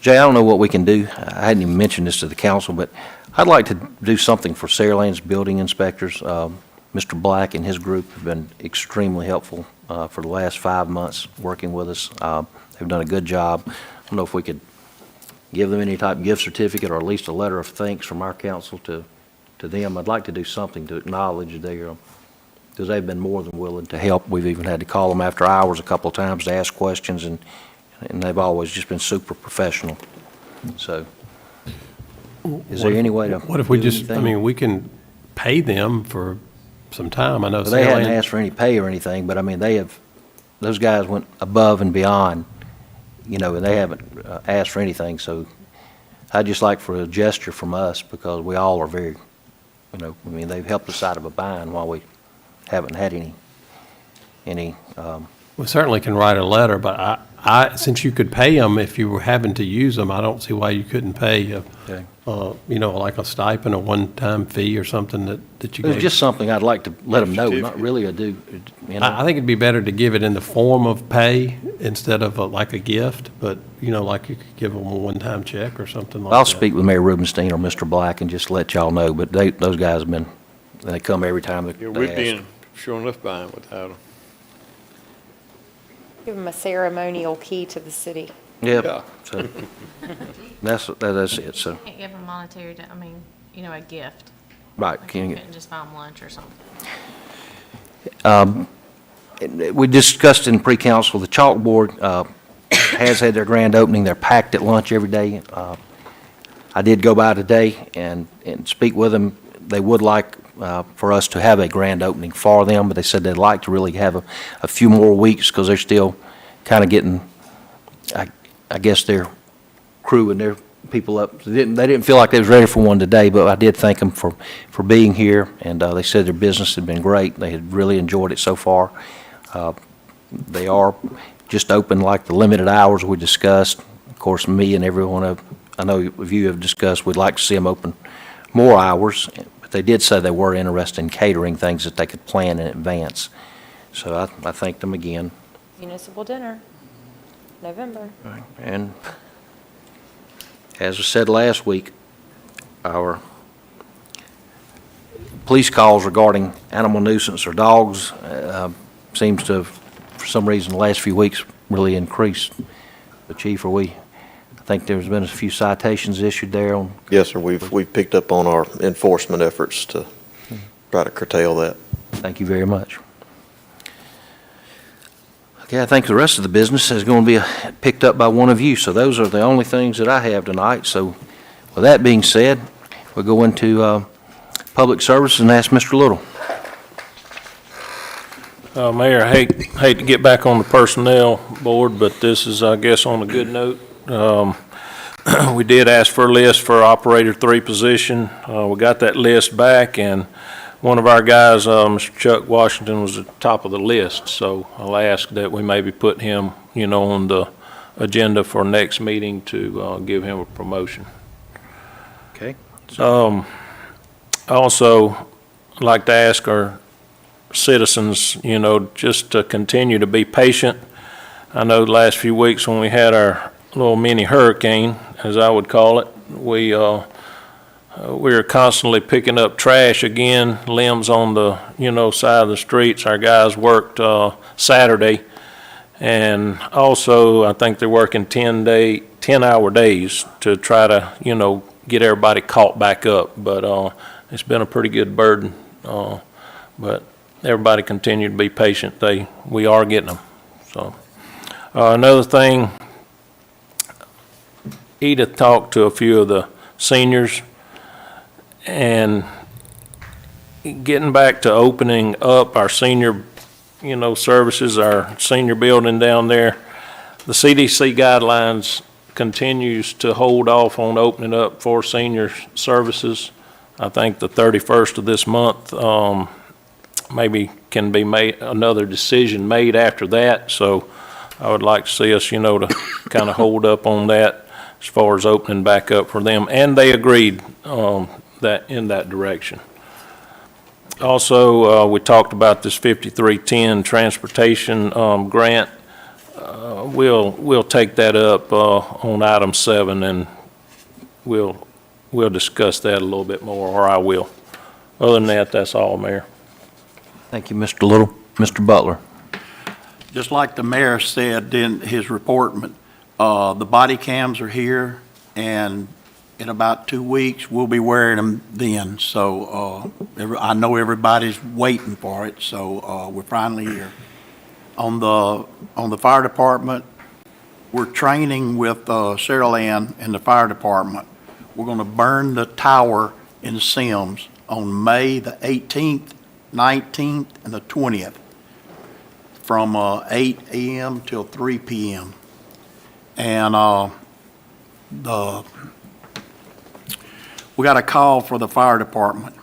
Jay, I don't know what we can do. I hadn't even mentioned this to the council, but I'd like to do something for Saraland's building inspectors. Mr. Black and his group have been extremely helpful for the last 5 months working with us. They've done a good job. I don't know if we could give them any type of gift certificate or at least a letter of thanks from our council to them. I'd like to do something to acknowledge their, because they've been more than willing to help. We've even had to call them after hours a couple of times to ask questions, and they've always just been super professional. So, is there any way to? What if we do just, anything? I mean, we can pay them for some time. I know Well, they hadn't Saraland- asked for any pay or anything, but I mean, those guys went above and beyond, and they haven't asked for anything. So I'd just like for a gesture from us, because we all are very, they've helped us out of a bind while we haven't had any. We certainly can write a letter, but since you could pay them if you were having to use them, I don't see why you couldn't pay, Okay. like a stipend, a one-time fee or something that you It's gave. just something I'd like to let them know, not really a do, I think it'd be better to give it in the form of pay instead of like a gift, but, like you could give them a one-time check or something like that. I'll speak with Mayor Rubenstein or Mr. Black and just let y'all know, but those guys have been, they come every time Yeah, they we've ask. been sure enough buying without them. Give them a ceremonial key to the city. Yep, Yeah. so, that's it, so, Can't give them monetary, a gift. right. Like can you you- couldn't just buy them lunch or something. We discussed in pre-council, the chalkboard has had their grand opening. They're packed at lunch every day. I did go by today and speak with them. They would like for us to have a grand opening for them, but they said they'd like to really have a few more weeks, because they're still kind of getting, I guess, their crew and their people up. They didn't feel like they was ready for one today, but I did thank them for being here, and they said their business had been great. They had really enjoyed it so far. They are just open like the limited hours we discussed. Of course, me and everyone, I know of you have discussed, we'd like to see them open more hours, but they did say they were interested in catering things that they could plan in advance. So I thank them again. Municipal dinner, November. And as was said last week, our police calls regarding animal nuisance or dogs seems to have, for some reason, the last few weeks really increased. But Chief, I think there's been a few citations issued there on. Yes, sir, we've picked up on our enforcement efforts to try to curtail that. Thank you very much. Okay, I think the rest of the business is going to be picked up by one of you, so those are the only things that I have tonight. So with that being said, we'll go into public services and ask Mr. Little. Mayor, I hate to get back on the personnel board, but this is, I guess, on a good note. We did ask for a list for operator 3 position. We got that list back, and one of our guys, Mr. Chuck Washington, was at the top of the list. So I'll ask that we maybe put him, on the agenda for next meeting to give him a promotion. Okay. Also, I'd like to ask our citizens, just to continue to be patient. I know the last few weeks when we had our little mini hurricane, as I would call it, we we're constantly picking up trash again, limbs on the, side of the streets. Our guys worked Saturday, and also I think they're working 10-hour days to try to, get everybody caught back up. But it's been a pretty good burden, but everybody continue to be patient. We are getting them. So another thing, Edith talked to a few of the seniors, and getting back to opening up our senior, services, our senior building down there, the CDC guidelines continues to hold off on opening up for senior services. I think the 31st of this month, maybe can be made, another decision made after that. So I would like to see us, to kind of hold up on that as far as opening back up for them. And they agreed that in that direction. Also, we talked about this 5310 transportation grant. We'll take that up on item 7, and we'll discuss that a little bit more, or I will. Other than that, that's all, Mayor. Thank you, Mr. Little. Mr. Butler. Just like the mayor said in his report, the body cams are here, and in about 2 weeks, we'll be wearing them then. So I know everybody's waiting for it, so we're finally here. On the fire department, we're training with Cheryl Ann and the fire department. We're going to burn the tower in Sims on May the 18th, 19th, and the 20th from 8 a.m. till 3 p.m. And we got a call for the fire department.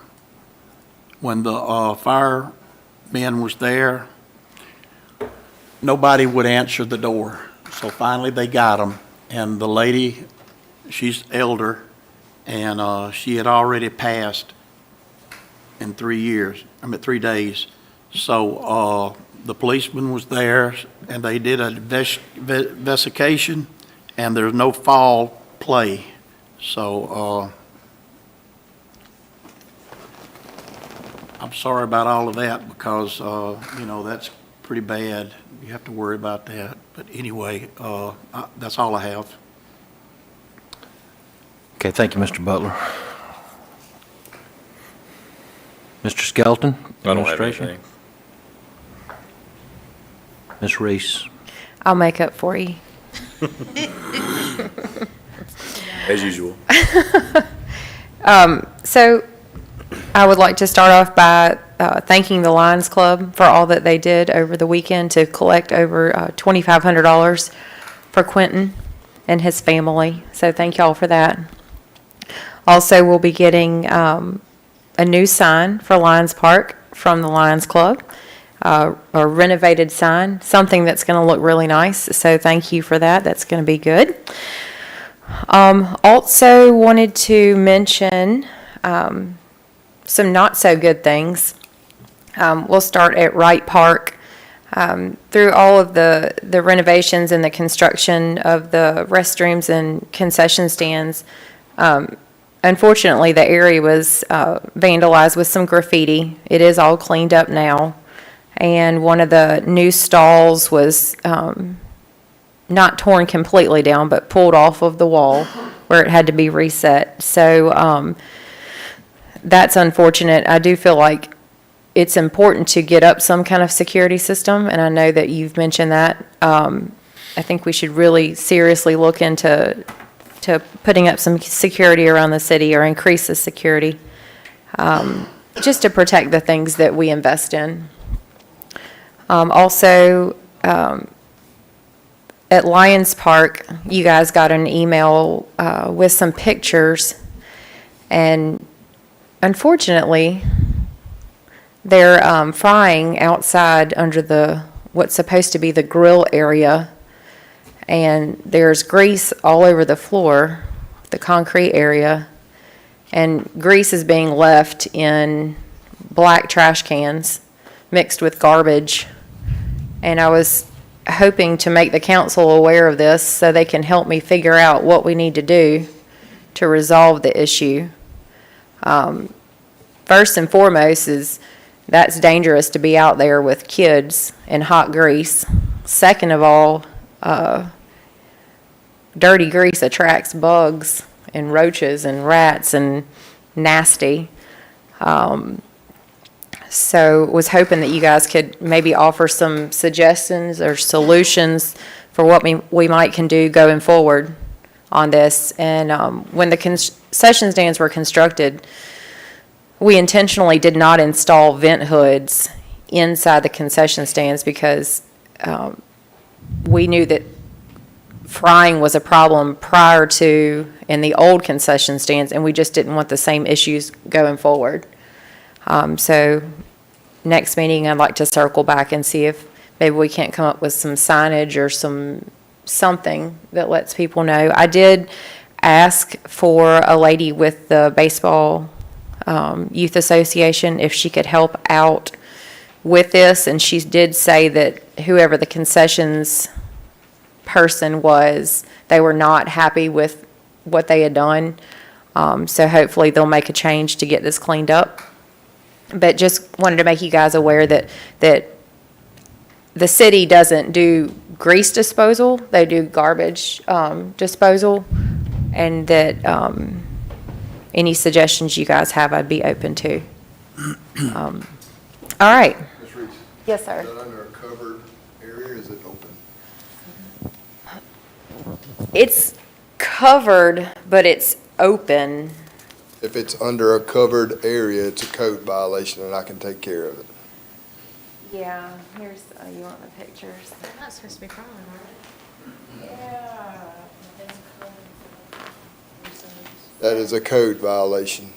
When the firemen was there, nobody would answer the door. So finally they got them. And the lady, she's elder, and she had already passed in 3 days. So the policeman was there, and they did an investigation, and there's no foul play. So I'm sorry about all of that, because, that's pretty bad. You have to worry about that. But anyway, that's all I have. Okay, thank you, Mr. Butler. Mr. Skelton? I don't have Administration? anything. Ms. Reese? I'll make up for you. As usual. So I would like to start off by thanking the Lions Club for all that they did over the weekend to collect over $2,500 for Quentin and his family. So thank y'all for that. Also, we'll be getting a new sign for Lions Park from the Lions Club, a renovated sign, something that's going to look really nice. So thank you for that. That's going to be good. Also wanted to mention some not so good things. We'll start at Wright Park. Through all of the renovations and the construction of the restrooms and concession stands, unfortunately, the area was vandalized with some graffiti. It is all cleaned up now. And one of the new stalls was not torn completely down, but pulled off of the wall where it had to be reset. So that's unfortunate. I do feel like it's important to get up some kind of security system, and I know that you've mentioned that. I think we should really seriously look into putting up some security around the city, or increase the security, just to protect the things that we invest in. Also, at Lions Park, you guys got an email with some pictures, and unfortunately, they're frying outside under what's supposed to be the grill area, and there's grease all over the floor, the concrete area, and grease is being left in black trash cans mixed with garbage. And I was hoping to make the council aware of this so they can help me figure out what we need to do to resolve the issue. First and foremost is that's dangerous to be out there with kids in hot grease. Second of all, dirty grease attracts bugs and roaches and rats and nasty. So was hoping that you guys could maybe offer some suggestions or solutions for what we might can do going forward on this. And when the concession stands were constructed, we intentionally did not install vent hoods inside the concession stands because we knew that frying was a problem prior to in the old concession stands, and we just didn't want the same issues going forward. So next meeting, I'd like to circle back and see if maybe we can't come up with some signage or something that lets people know. I did ask for a lady with the baseball youth association if she could help out with this, and she did say that whoever the concessions person was, they were not happy with what they had done. So hopefully they'll make a change to get this cleaned up. But just wanted to make you guys aware that the city doesn't do grease disposal, they do garbage disposal, and that any suggestions you guys have, I'd be open to. All right. Ms. Reese, Yes, sir. is that under a covered area, or is it open? It's covered, but it's open. If it's under a covered area, it's a code violation, and I can take care of it. Yeah, here's, you want the pictures? They're not supposed to be crawling, are they? Yeah. That is a code violation.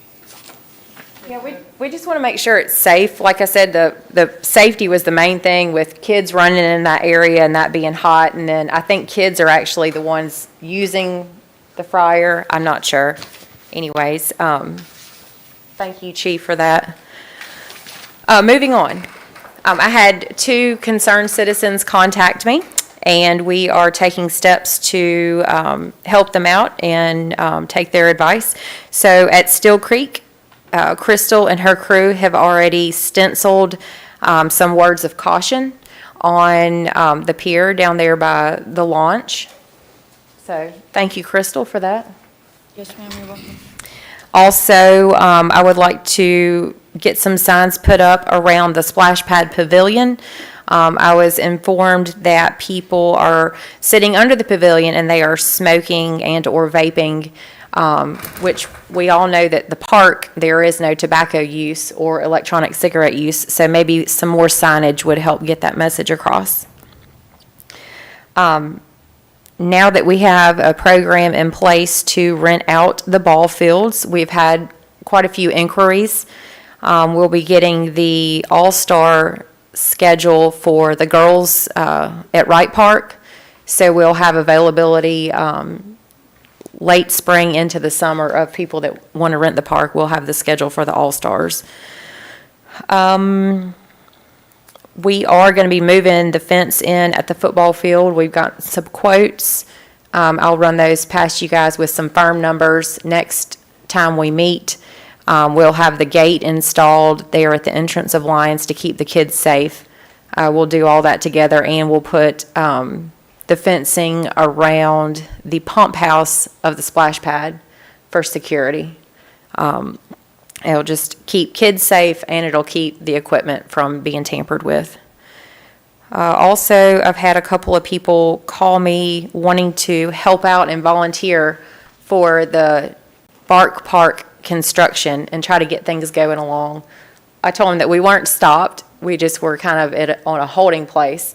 Yeah, we just want to make sure it's safe. Like I said, the safety was the main thing with kids running in that area and that being hot. And then I think kids are actually the ones using the fryer. I'm not sure. Anyways, thank you, Chief, for that. Moving on. I had 2 concerned citizens contact me, and we are taking steps to help them out and take their advice. So at Still Creek, Crystal and her crew have already stenciled some words of caution on the pier down there by the launch. So thank you, Crystal, for that. Yes, ma'am, you're welcome. Also, I would like to get some signs put up around the splash pad pavilion. I was informed that people are sitting under the pavilion and they are smoking and or vaping, which we all know that the park, there is no tobacco use or electronic cigarette use, so maybe some more signage would help get that message across. Now that we have a program in place to rent out the ball fields, we've had quite a few inquiries. We'll be getting the all-star schedule for the girls at Wright Park, so we'll have availability late spring into the summer of people that want to rent the park. We'll have the schedule for the all-stars. We are going to be moving the fence in at the football field. We've got some quotes. I'll run those past you guys with some firm numbers next time we meet. We'll have the gate installed there at the entrance of Lions to keep the kids safe. We'll do all that together, and we'll put the fencing around the pump house of the splash pad for security. It'll just keep kids safe, and it'll keep the equipment from being tampered with. Also, I've had a couple of people call me wanting to help out and volunteer for the Bark Park construction and try to get things going along. I told them that we weren't stopped. We just were kind of on a holding place.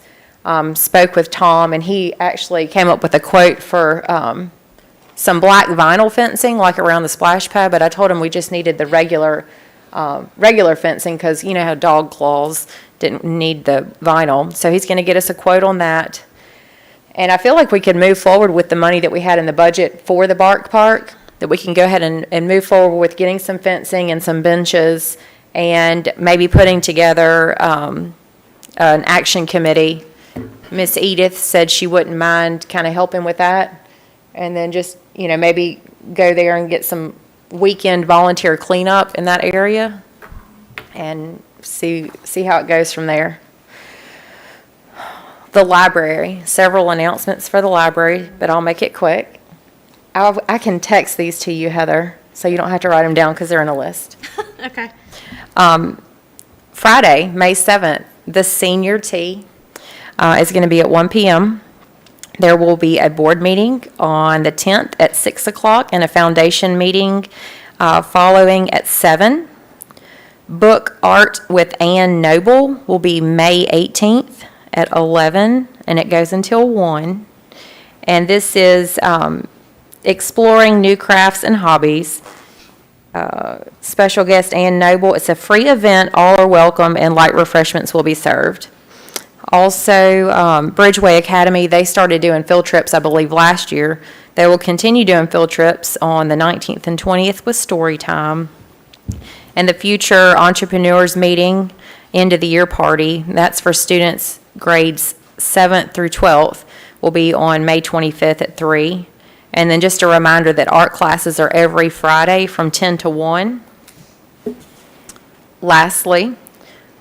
Spoke with Tom, and he actually came up with a quote for some black vinyl fencing, like around the splash pad, but I told him we just needed the regular fencing because you know how dog claws didn't need the vinyl. So he's going to get us a quote on that. And I feel like we could move forward with the money that we had in the budget for the Bark Park, that we can go ahead and move forward with getting some fencing and some benches and maybe putting together an action committee. Miss Edith said she wouldn't mind kind of helping with that. And then just, maybe go there and get some weekend volunteer cleanup in that area and see how it goes from there. The library, several announcements for the library, but I'll make it quick. I can text these to you, Heather, so you don't have to write them down because they're in a list. Okay. Friday, May 7th, the senior tea is going to be at 1 p.m. There will be a board meeting on the 10th at 6 o'clock and a foundation meeting following at 7. Book Art with Ann Noble will be May 18th at 11, and it goes until 1. And this is exploring new crafts and hobbies. Special guest Ann Noble. It's a free event. All are welcome, and light refreshments will be served. Also, Bridgeway Academy, they started doing field trips, I believe, last year. They will continue doing field trips on the 19th and 20th with story time. And the Future Entrepreneurs Meeting, end of the year party, that's for students grades 7th through 12th, will be on May 25th at 3. And then just a reminder that art classes are every Friday from 10 to 1. Lastly,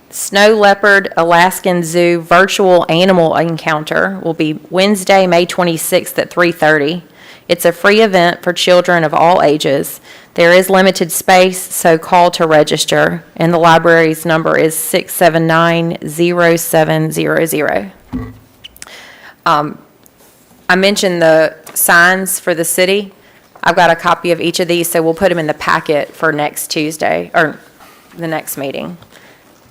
Snow Leopard Alaskan Zoo virtual animal encounter will be Wednesday, May 26th at 3:30. It's a free event for children of all ages. There is limited space, so call to register, and the library's number is 679-0700. I mentioned the signs for the city. I've got a copy of each of these, so we'll put them in the packet for next Tuesday, or the next meeting.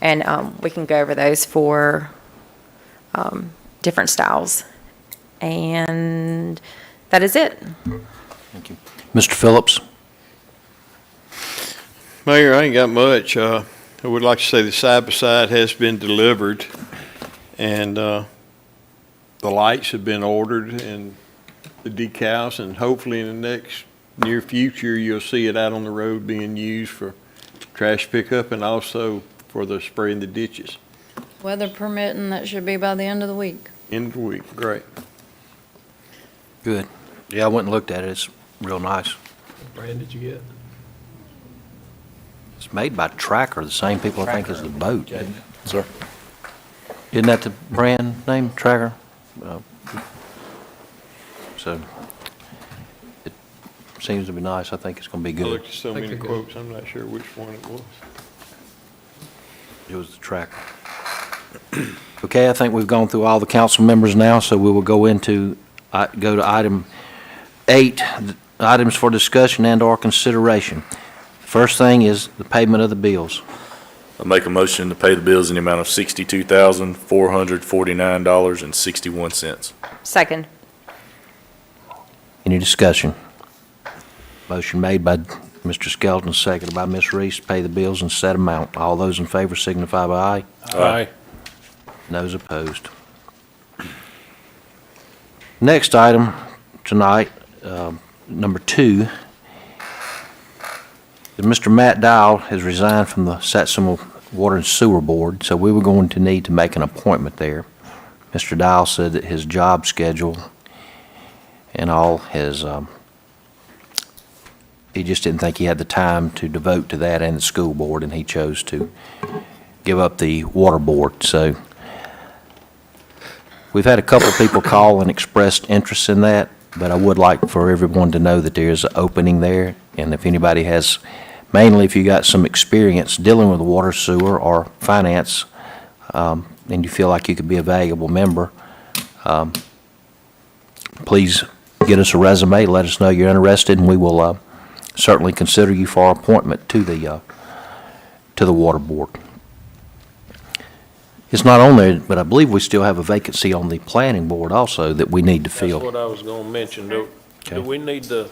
And we can go over those for different styles. And that is it. Thank you. Mr. Phillips? Mayor, I ain't got much. I would like to say the side-by-side has been delivered, and the lights have been ordered, and the decals, and hopefully in the next near future, you'll see it out on the road being used for trash pickup and also for the spraying the ditches. Weather permitting, that should be by the end of the week. End of the week, great. Good. Yeah, I went and looked at it. It's real nice. What brand did you get? It's made by Tracker, the same people I think as the boat. Sir? Isn't that the brand name, Tracker? So it seems to be nice. I think it's going to be I good. looked at so Think many they're good. quotes, I'm not sure which one it was. It was the Tracker. Okay, I think we've gone through all the council members now, so we will go to item 8, items for discussion and/or consideration. First thing is the payment of the bills. I make a motion to pay the bills in the amount of $62,449.61. Second. Any discussion? Motion made by Mr. Skelton, seconded by Ms. Reese, pay the bills in set amount. All those in favor signify by aye. Aye. Those opposed. Next item tonight, number 2, that Mr. Matt Dial has resigned from the Satsuma Water and Sewer Board, so we were going to need to make an appointment there. Mr. Dial said that his job schedule and all his, he just didn't think he had the time to devote to that and the school board, and he chose to give up the water board. So we've had a couple of people call and expressed interest in that, but I would like for everyone to know that there's an opening there, and if anybody has, mainly if you got some experience dealing with water, sewer, or finance, and you feel like you could be a valuable member, please get us a resume, let us know you're interested, and we will certainly consider you for appointment to the water board. It's not on there, but I believe we still have a vacancy on the planning board also that we need to That's fill. what I was gonna mention. Do Okay. we need to,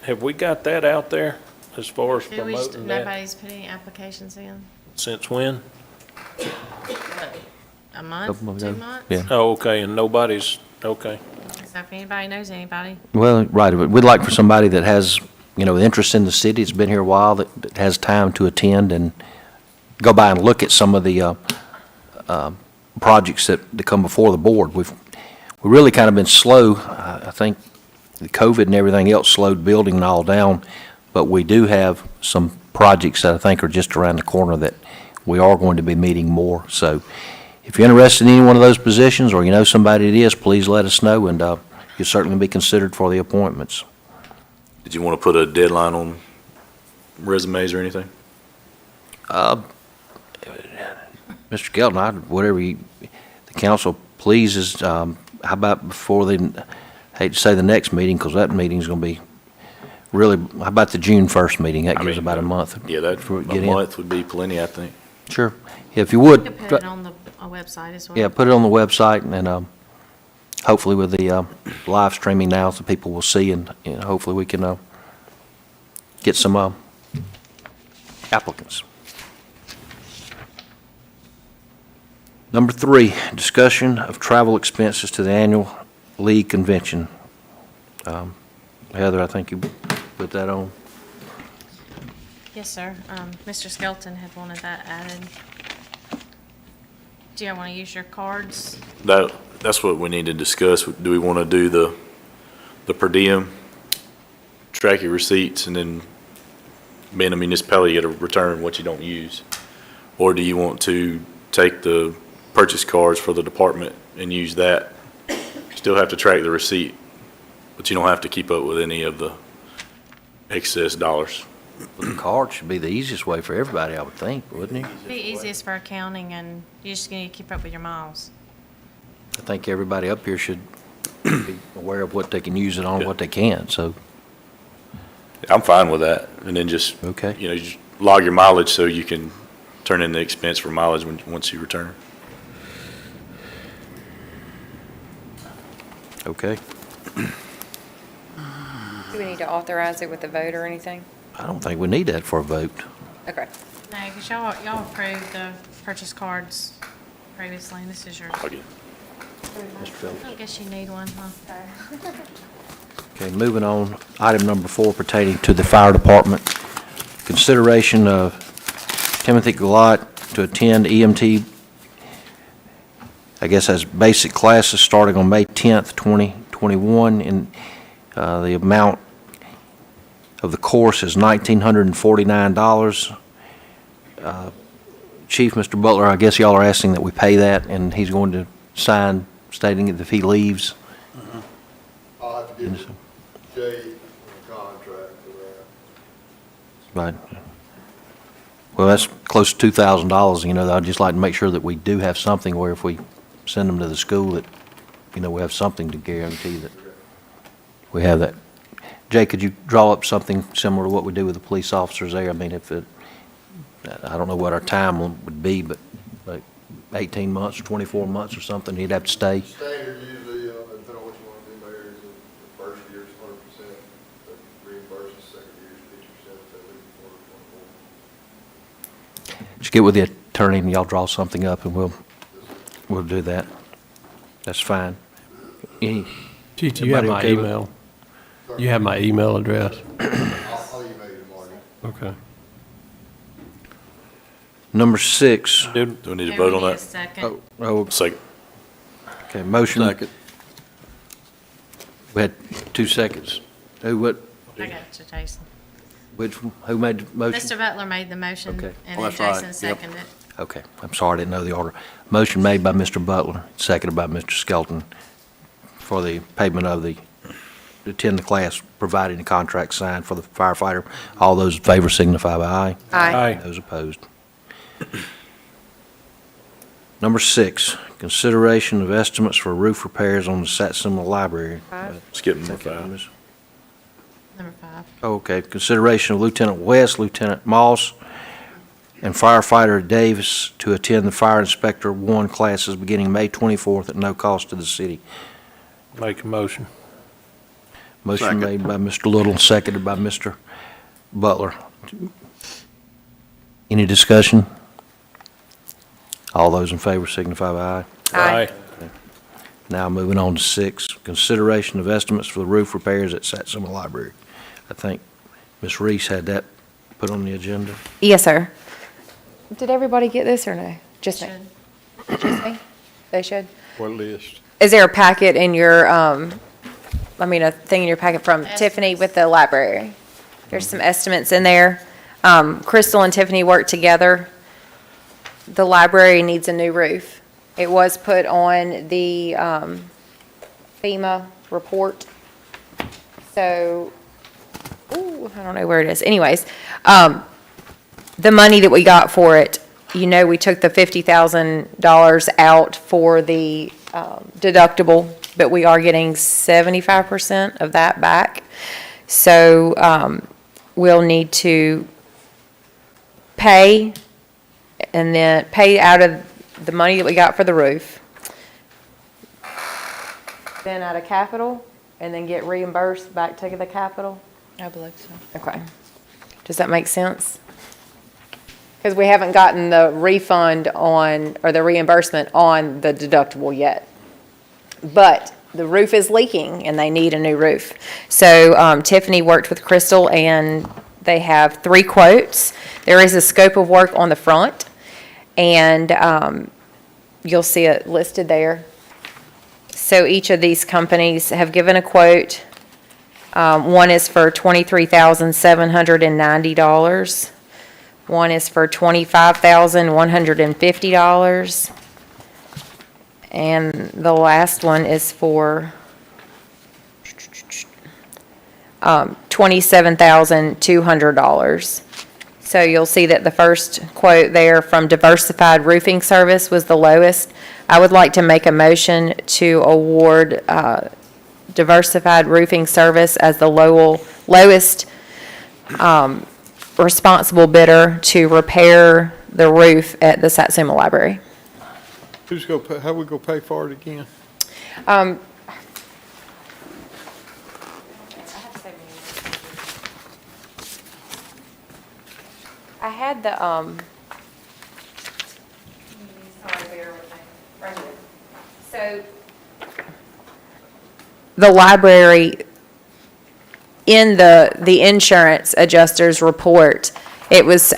have we got that out there as far as promoting that? Nobody's put any applications in? Since when? A month, Couple of 2 them. months? Yeah. Oh, okay, and nobody's, okay. So if anybody knows anybody, Well, right, but we'd like for somebody that has, interest in the city, that's been here a while, that has time to attend and go by and look at some of the projects that come before the board. We've really kind of been slow. I think the COVID and everything else slowed building and all down, but we do have some projects that I think are just around the corner that we are going to be meeting more. So if you're interested in any one of those positions, or you know somebody it is, please let us know, and you'll certainly be considered for the appointments. Did you want to put a deadline on resumes or anything? Mr. Kelton, whatever the council pleases, how about before hate to say the next meeting, because that meeting's going to be really, how about the June 1st meeting? That gives about a month. Yeah, that, before we a get in. month would be plenty, I think. Sure. If you would. You can put it on the website as well. Yeah, put it on the website, and hopefully with the live streaming now, so people will see, and hopefully we can get some applicants. Number 3, discussion of travel expenses to the annual league convention. Heather, I think you put that on. Yes, sir. Mr. Skelton had wanted that added. Do you want to use your cards? That's what we need to discuss. Do we want to do the per diem, track your receipts, and then being a municipality, you got to return what you don't use? Or do you want to take the purchase cards for the department and use that? Still have to track the receipt, but you don't have to keep up with any of the excess dollars. Well, the card should be the easiest way for everybody, I would think, wouldn't it? It'd be easiest for accounting, and you just need to keep up with your miles. I think everybody up here should be aware of what they can use it on, what they can't, so, I'm fine with that. And then just, okay. just log your mileage so you can turn in the expense for mileage once you return. Okay. Do we need to authorize it with a vote or anything? I don't think we need that for a vote. Okay. No, because y'all approved the purchase cards previously, and this is your, I'll get- I guess you need one, huh? Okay, moving on, item number 4 pertaining to the fire department. Consideration of Timothy Galat to attend EMT, I guess as basic classes starting on May 10th, 2021, and the amount of the course is $1,949. Chief, Mr. Butler, I guess y'all are asking that we pay that, and he's going to sign stating that if he leaves. I'll have to give Jay a contract for that. Right. Well, that's close to $2,000, I'd just like to make sure that we do have something where if we send them to the school that, we have something to guarantee that we have that. Jay, could you draw up something similar to what we do with the police officers there? I mean, I don't know what our time would be, but like 18 months or 24 months or something, he'd have to stay. Standard usually, depending on what you want to do, Mayor, is the first year's 100%, but reimburses second year's 50%, so we can 24. Just get with the attorney and y'all draw something up and we'll do that. That's fine. Chief, do you have Everybody my okay with- email? You have my email address? I'll email you tomorrow. Okay. Number 6. Do we need to Yeah, vote we on need a that? second. Second. Okay, motion. Second. We had 2 seconds. What, I got you, Jason. who made the motion? Mr. Butler made the motion, Okay. and Oh, then that's right. Jason Yep. seconded it. Okay, I'm sorry, I didn't know the order. Motion made by Mr. Butler, seconded by Mr. Skelton for the payment of to attend the class, providing the contract signed for the firefighter. All those in favor signify by aye. Aye. Those opposed. Number 6, consideration of estimates for roof repairs on the Satsuma Library. Skip number Second, 5. Ms. Number 5. Okay, consideration of Lieutenant West, Lieutenant Moss, and firefighter Davis to attend the Fire Inspector 1 classes beginning May 24th at no cost to the city. Make a motion. Motion Second. made by Mr. Little, seconded by Mr. Butler. Any discussion? All those in favor signify by aye. Aye. Now moving on to 6, consideration of estimates for the roof repairs at Satsuma Library. I think Ms. Reese had that put on the agenda. Yes, sir. Did everybody get this or no? Just me? Should. Just me? They should? What list? Is there a packet in your, a thing in your packet from Estimates. Tiffany with the library? There's some estimates in there. Crystal and Tiffany worked together. The library needs a new roof. It was put on the FEMA report. So, ooh, I don't know where it is. Anyways, the money that we got for it, you know, we took the $50,000 out for the deductible, but we are getting 75% of that back. So we'll need to pay, and then pay out of the money that we got for the roof, then out of capital, and then get reimbursed back to the capital. I believe so. Okay. Does that make sense? Because we haven't gotten the refund on, or the reimbursement on the deductible yet. But the roof is leaking and they need a new roof. So Tiffany worked with Crystal and they have 3 quotes. There is a scope of work on the front, and you'll see it listed there. So each of these companies have given a quote. One is for $23,790. One is for $25,150. And the last one is for $27,200. So you'll see that the first quote there from Diversified Roofing Service was the lowest. I would like to make a motion to award Diversified Roofing Service as the lowest responsible bidder to repair the roof at the Satsuma Library. Who's gonna pay, how we gonna pay for it again? I had the, sorry, bear with me, right here. So, the library, in the insurance adjuster's report, it was,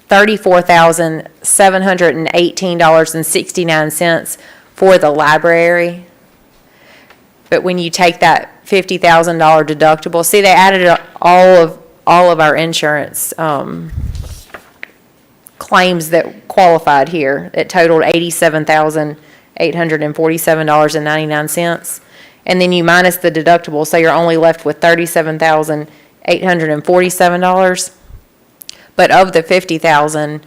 $34,718.69 for the library. But when you take that $50,000 deductible, see, they added all of our insurance claims that qualified here. It totaled $87,847.99. And then you minus the deductible, so you're only left with $37,847. But of the $50,000,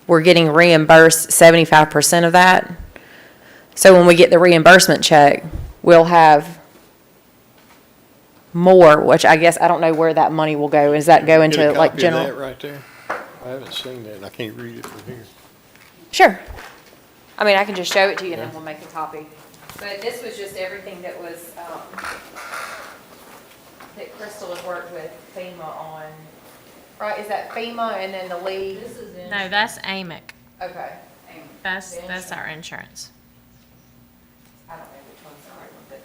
we're getting reimbursed 75% of that. So when we get the reimbursement check, we'll have more, which I guess, I don't know where that money will go. Does that go Get a into like copy of general? that right there? I haven't seen that, and I can't read it from here. Sure. I mean, I can just show it to you and then we'll make a copy. But this was just everything that was, that Crystal had worked with FEMA on. Right, is that FEMA and then the lead? No, that's AMIC. Okay. That's our insurance. I don't know which one's the right one, but.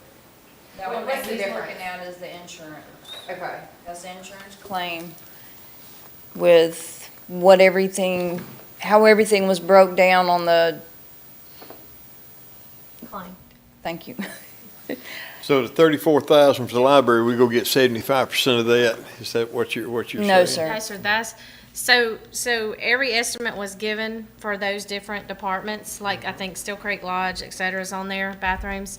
That What- one what's that the he's difference? looking at is the insurance. Okay. That's the insurance claim with what everything, how everything was broke down on the, Claim. thank you. So the 34,000 for the library, we go get 75% of that? Is that what you're saying? No, sir. Okay, so that's, so every estimate was given for those different departments, like I think Steel Creek Lodge, et cetera, is on there, bathrooms.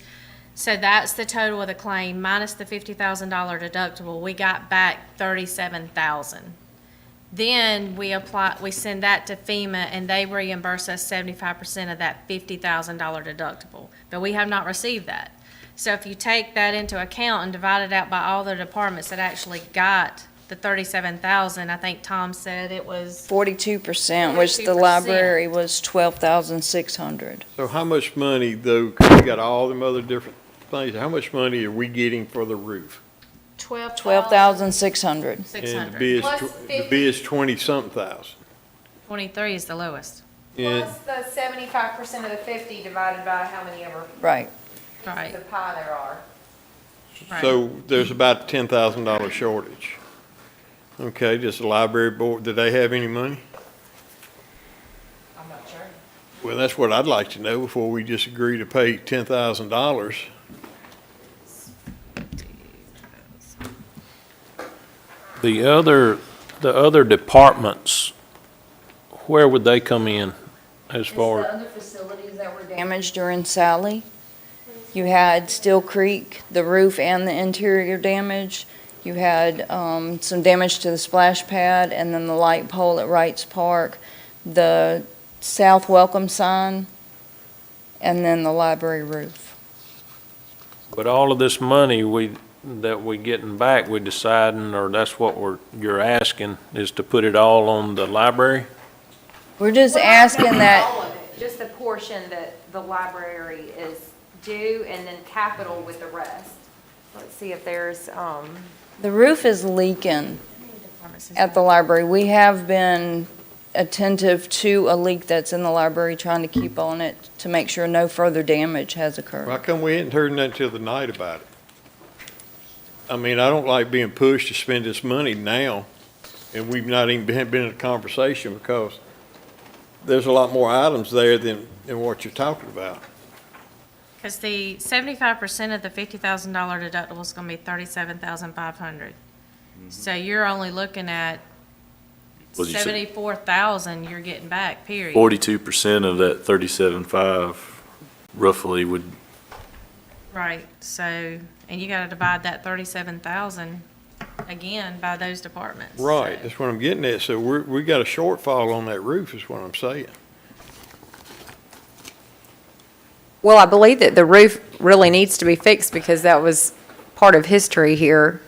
So that's the total of the claim minus the $50,000 deductible. We got back $37,000. Then we send that to FEMA and they reimburse us 75% of that $50,000 deductible. But we have not received that. So if you take that into account and divide it out by all the departments that actually got the $37,000, I think Tom said it was 42%, which the 42%. library was 12,600. So how much money, though, 'cause we got all them other different things, how much money are we getting for the roof? 12,600. And 600. the Plus bid is 20-something thousand. 23 is the lowest. And Plus the 75% of the 50 divided by how many ever Right. Right. pieces of pie there are. Right. so there's about a $10,000 shortage. Okay, does the library board, do they have any money? I'm not sure. Well, that's what I'd like to know before we just agree to pay $10,000. The other departments, where would they come in as It's the far? other facilities that were damaged during Sally. You had Still Creek, the roof and the interior damage. You had some damage to the splash pad, and then the light pole at Wrights Park, the South Welcome sign, and then the library roof. But all of this money that we getting back, we deciding, or that's what you're asking, is to put it all on the library? We're just asking that, All of it, just the portion that the library is due, and then capital with the rest. Let's see if there's, the roof is leaking at the library. We have been attentive to a leak that's in the library, trying to keep on it to make sure no further damage has occurred. Why come we hadn't heard nothing till the night about it? I mean, I don't like being pushed to spend this money now, and we've not even been in a conversation, because there's a lot more items there than what you're talking about. Because the 75% of the $50,000 deductible is going to be $37,500. So you're only looking at What'd you say? 74,000 you're getting back, period. 42% of that 37.5 roughly would, Right, so, and you gotta divide that 37,000 again by those departments. Right, So- that's what I'm getting at. So we got a shortfall on that roof, is what I'm saying. well, I believe that the roof really needs to be fixed because that was part of history here.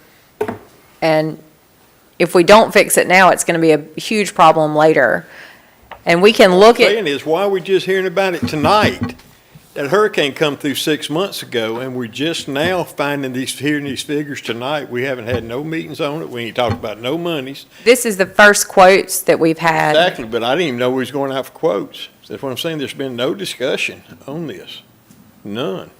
And if we don't fix it now, it's going to be a huge problem later. And we can look What I'm at, saying is, why are we just hearing about it tonight? That hurricane come through 6 months ago, and we're just now hearing these figures tonight. We haven't had no meetings on it. We ain't talked about no monies. this is the first quotes that we've had. Exactly, but I didn't even know we was going out for quotes. That's what I'm saying. There's been no discussion on this. None.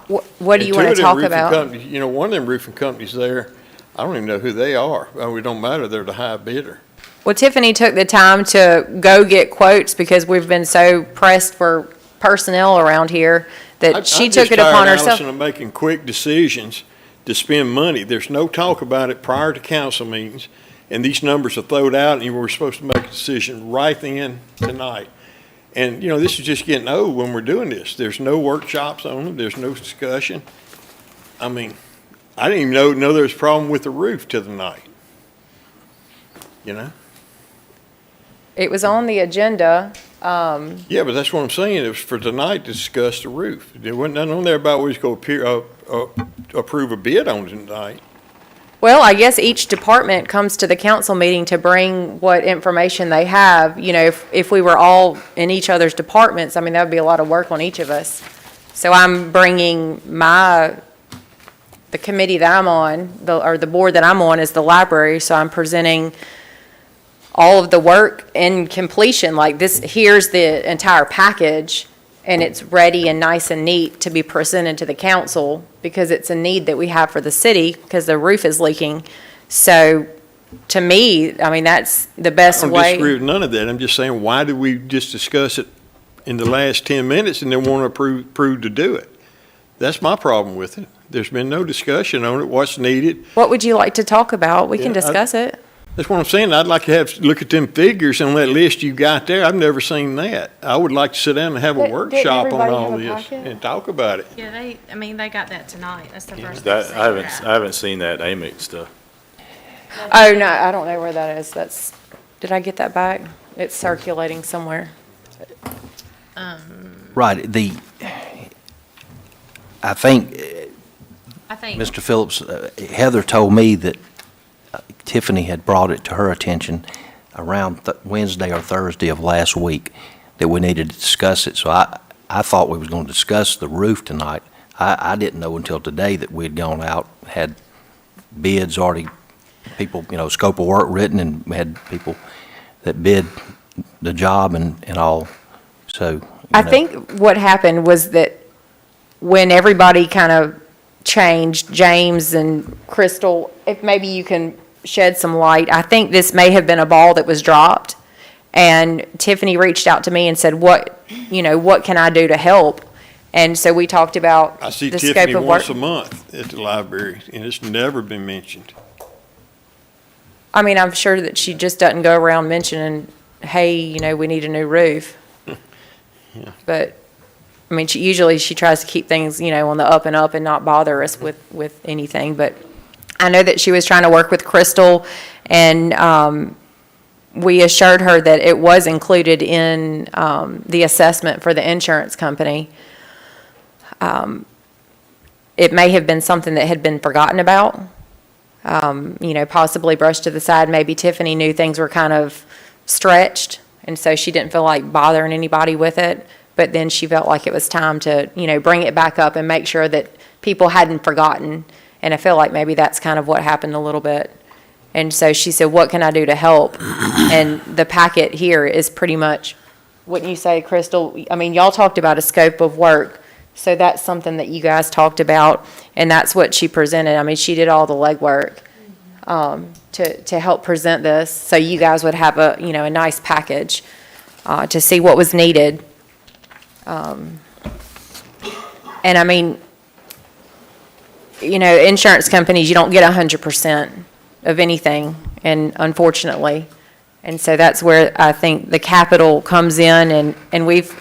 What do you And want to two of them talk roofing about? companies- You know, one of them roofing companies there, I don't even know who they are. Oh, it don't matter. They're the high bidder. Well, Tiffany took the time to go get quotes because we've been so pressed for personnel around here that she took it upon I'm just tired, herself. Allison, of making quick decisions to spend money. There's no talk about it prior to council meetings, and these numbers are thrown out, and you were supposed to make a decision right then, tonight. And, you know, this is just getting old when we're doing this. There's no workshops on it. There's no discussion. I mean, I didn't even know there was a problem with the roof till the night. You know? It was on the agenda. Yeah, but that's what I'm saying. It was for tonight to discuss the roof. There wasn't nothing on there about we was going to approve a bid on it tonight. Well, I guess each department comes to the council meeting to bring what information they have. You know, if we were all in each other's departments, I mean, that would be a lot of work on each of us. So I'm bringing the committee that I'm on, or the board that I'm on is the library, so I'm presenting all of the work in completion, like this, here's the entire package, and it's ready and nice and neat to be presented to the council, because it's a need that we have for the city, because the roof is leaking. So, to me, I mean, that's the best I don't way. disagree with none of that. I'm just saying, why did we just discuss it in the last 10 minutes and then want to approve to do it? That's my problem with it. There's been no discussion on it, what's needed. What would you like to talk about? We can Yeah, discuss it. That's what I'm saying. I'd like to look at them figures on that list you got there. I've never seen that. I would like to sit down and have a Didn't workshop on everybody all have a this packet? and talk about it. Yeah, they got that tonight. That's the first. that, thing I haven't, got. I haven't seen that AMIC stuff. Oh, no, I don't know where that is. Did I get that back? It's circulating somewhere. Right, I think I think. Mr. Phillips, Heather told me that Tiffany had brought it to her attention around Wednesday or Thursday of last week that we needed to discuss it. So I thought we was going to discuss the roof tonight. I didn't know until today that we had gone out, had bids already, people, scope of work written, and had people that bid the job and all. So. I think what happened was that when everybody kind of changed, James and Crystal, if maybe you can shed some light, I think this may have been a ball that was dropped. And Tiffany reached out to me and said, what can I do to help? And so we talked about I see the scope Tiffany of work. once a month at the library, and it's never been mentioned. I mean, I'm sure that she just doesn't go around mentioning, hey, we need a new roof. But, I mean, she tries to keep things, on the up and up and not bother us with anything. But I know that she was trying to work with Crystal, and we assured her that it was included in the assessment for the insurance company. It may have been something that had been forgotten about, possibly brushed to the side. Maybe Tiffany knew things were kind of stretched, and so she didn't feel like bothering anybody with it. But then she felt like it was time to, bring it back up and make sure that people hadn't forgotten. And I feel like maybe that's kind of what happened a little bit. And so she said, what can I do to help? And the packet here is pretty much, wouldn't you say, Crystal? I mean, y'all talked about a scope of work. So that's something that you guys talked about, and that's what she presented. I mean, she did all the legwork to help present this, so you guys would have a nice package to see what was needed. And I mean, insurance companies, you don't get 100% of anything, and unfortunately, and so that's where I think the capital comes in, and we've.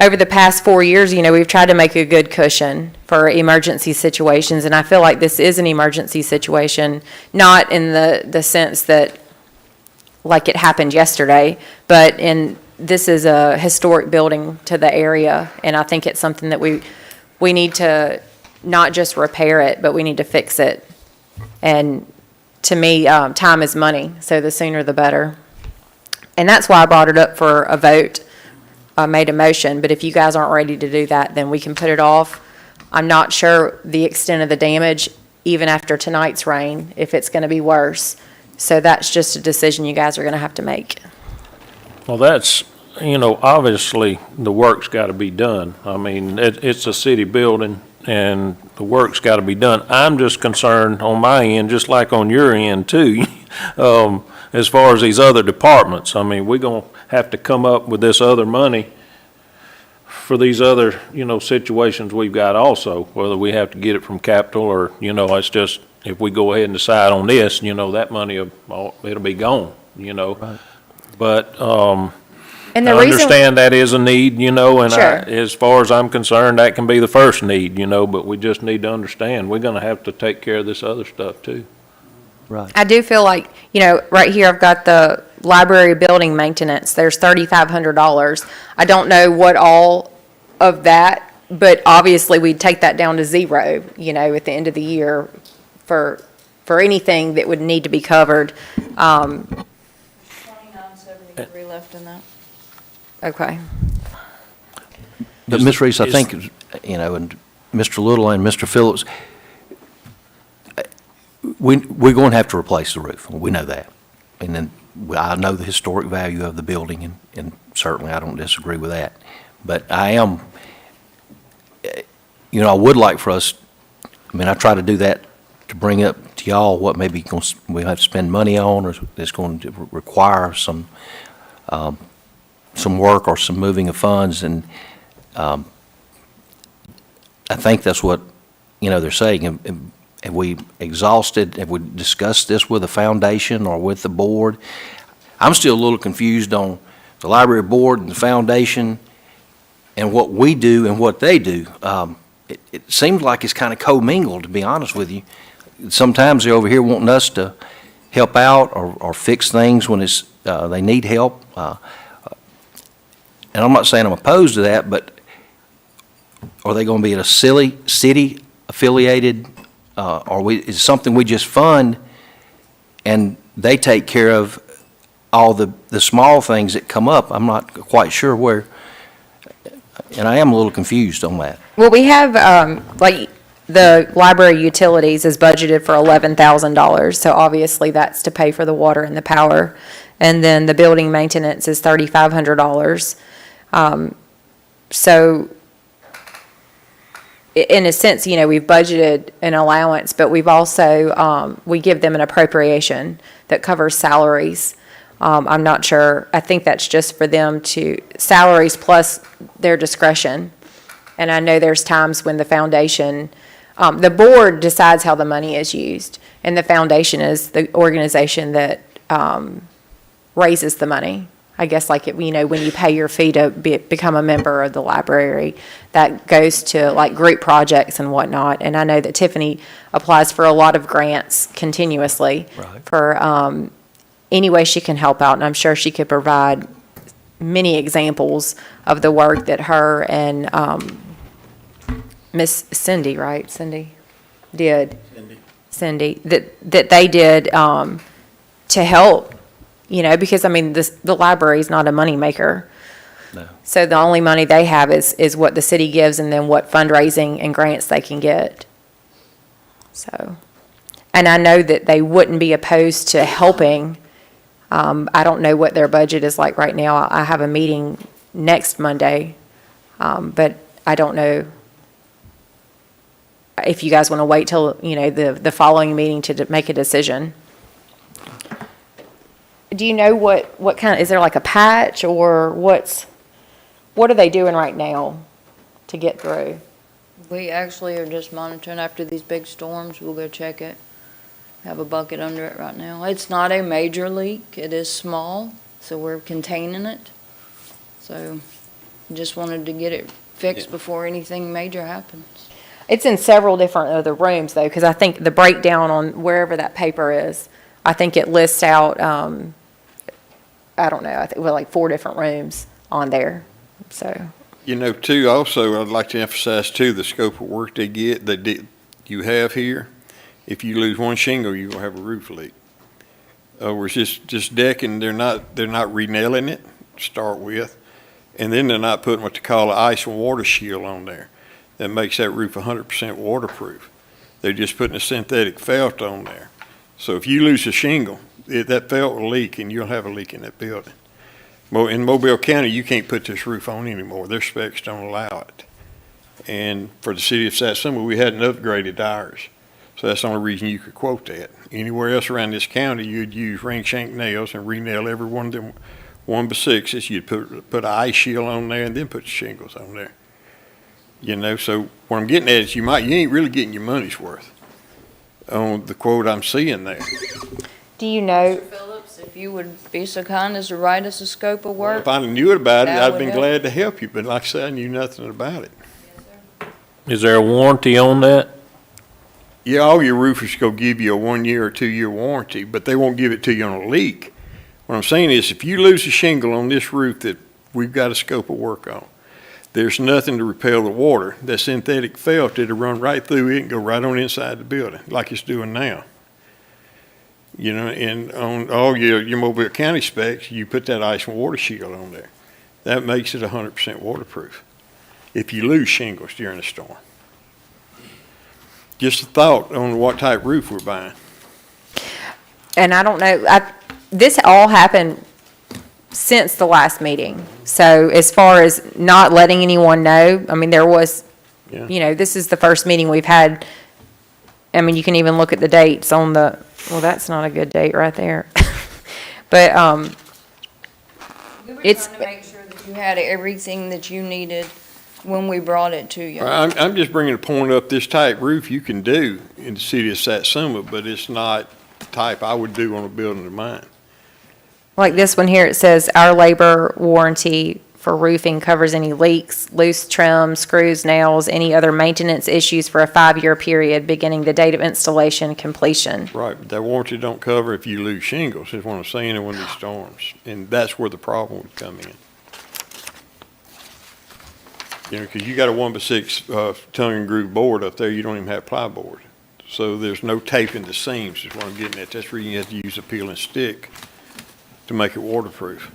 Over the past 4 years, we've tried to make a good cushion for emergency situations, and I feel like this is an emergency situation, not in the sense that, like it happened yesterday, but this is a historic building to the area, and I think it's something that we need to not just repair it, but we need to fix it. And to me, time is money, so the sooner the better. And that's why I brought it up for a vote. I made a motion, but if you guys aren't ready to do that, then we can put it off. I'm not sure the extent of the damage, even after tonight's rain, if it's going to be worse. So that's just a decision you guys are going to have to make. Well, that's, obviously, the work's got to be done. I mean, it's a city building, and the work's got to be done. I'm just concerned on my end, just like on your end, too, as far as these other departments. I mean, we're going to have to come up with this other money for these other, situations we've got also, whether we have to get it from capital or, it's just, if we go ahead and decide on this, that money, it'll be gone, Right. But, And the I reason, understand that is a need, and Sure. as far as I'm concerned, that can be the first need, but we just need to understand, we're gonna have to take care of this other stuff too. Right. I do feel like, right here I've got the library building maintenance. There's $3,500. I don't know what all of that, but obviously we'd take that down to zero, at the end of the year for anything that would need to be covered. 2973 left in that. Okay. But Ms. Reese, I think, and Mr. Little and Mr. Phillips, we're going to have to replace the roof. We know that. And then I know the historic value of the building, and certainly I don't disagree with that. But I am, I would like for us, I try to do that to bring up to y'all what maybe we have to spend money on, or it's going to require some work or some moving of funds. And I think that's what, they're saying. Have we exhausted, have we discussed this with the foundation or with the board? I'm still a little confused on the library board and the foundation and what we do and what they do. It seems like it's kind of commingled, to be honest with you. Sometimes they're over here wanting us to help out or fix things when they need help. And I'm not saying I'm opposed to that, but are they going to be at a city affiliated? Is it something we just fund and they take care of all the small things that come up? I'm not quite sure where, and I am a little confused on that. Well, we have, the library utilities is budgeted for $11,000, so obviously that's to pay for the water and the power. And then the building maintenance is $3,500. So in a sense, we've budgeted an allowance, but we've also, we give them an appropriation that covers salaries. I'm not sure, I think that's just for them to, salaries plus their discretion. And I know there's times when the foundation The board decides how the money is used, and the foundation is the organization that raises the money. I guess like, when you pay your fee to become a member of the library, that goes to like group projects and whatnot. And I know that Tiffany applies for a lot of grants continuously Right. for any way she can help out. And I'm sure she could provide many examples of the work that her and Miss Cindy, right? Cindy did. Cindy, that they did to help, because the library is not a moneymaker. No. So the only money they have is what the city gives and then what fundraising and grants they can get. So, and I know that they wouldn't be opposed to helping. I don't know what their budget is like right now. I have a meeting next Monday, but I don't know if you guys want to wait till, the following meeting to make a decision. Do you know what kind, is there like a patch or what are they doing right now to get through? We actually are just monitoring after these big storms. We'll go check it. Have a bucket under it right now. It's not a major leak. It is small, so we're containing it. So just wanted to get it fixed before anything major happens. It's in several different other rooms though, because I think the breakdown on wherever that paper is, I think it lists out, I don't know, I think like 4 different rooms on there, so. Too, also, I'd like to emphasize too, the scope of work you have here. If you lose one shingle, you're gonna have a roof leak. We're just decking, they're not re-nailing it to start with, and then they're not putting what they call an ice and water shield on there. That makes that roof 100% waterproof. They're just putting a synthetic felt on there. So if you lose a shingle, that felt will leak and you'll have a leak in that building. In Mobile County, you can't put this roof on anymore. Their specs don't allow it. And for the city of Satsuma, we hadn't upgraded ours. So that's the only reason you could quote that. Anywhere else around this county, you'd use ring shank nails and re-nail every one of them 1x6s. You'd put an ice shield on there and then put the shingles on there. So what I'm getting at is you ain't really getting your money's worth on the quote I'm seeing there. Do you know? Mr. Phillips, if you would be so kind as to write us a scope of work. If I knew about it, That I'd would been help. glad to help you, but like I said, I knew nothing about it. Is there a warranty on that? Yeah, all your roofers go give you a 1-year or 2-year warranty, but they won't give it to you on a leak. What I'm saying is if you lose a shingle on this roof that we've got a scope of work on, there's nothing to repel the water. That synthetic felt, it'll run right through it and go right on inside the building, like it's doing now. And on all your Mobile County specs, you put that ice and water shield on there. That makes it 100% waterproof if you lose shingles during a storm. Just a thought on what type roof we're buying. And I don't know, this all happened since the last meeting. So as far as not letting anyone know, there was, Yeah. this is the first meeting we've had. You can even look at the dates on well, that's not a good date right there. But, We were It's- trying to make sure that you had everything that you needed when we brought it to you. I'm just bringing a point up, this type roof you can do in the city of Satsuma, but it's not the type I would do on a building of mine. like this one here, it says, our labor warranty for roofing covers any leaks, loose trim, screws, nails, any other maintenance issues for a 5-year period beginning the date of installation completion. Right, but that warranty don't cover if you lose shingles, is what I'm saying in one of these storms. And that's where the problem would come in. Because you got a 1x6 tongue and groove board up there, you don't even have plyboard. So there's no taping the seams, is what I'm getting at. That's where you have to use a peel and stick to make it waterproof.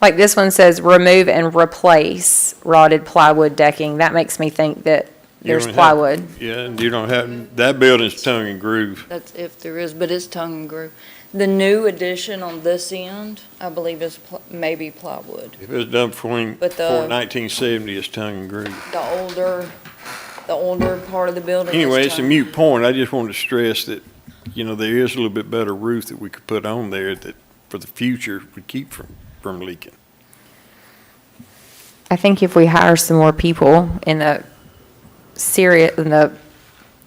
Like this one says, remove and replace rotted plywood decking. That makes me think that You there's don't have- plywood. Yeah, and you don't have, that building's tongue and groove. That's if there is, but it's tongue and groove. The new addition on this end, I believe is maybe plywood. If it was done before But the- 1970, it's tongue and groove. The older part of the building is Anyway, it's a tongue. moot point. I just wanted to stress that, there is a little bit better roof that we could put on there that for the future would keep from leaking. I think if we hire some more people in the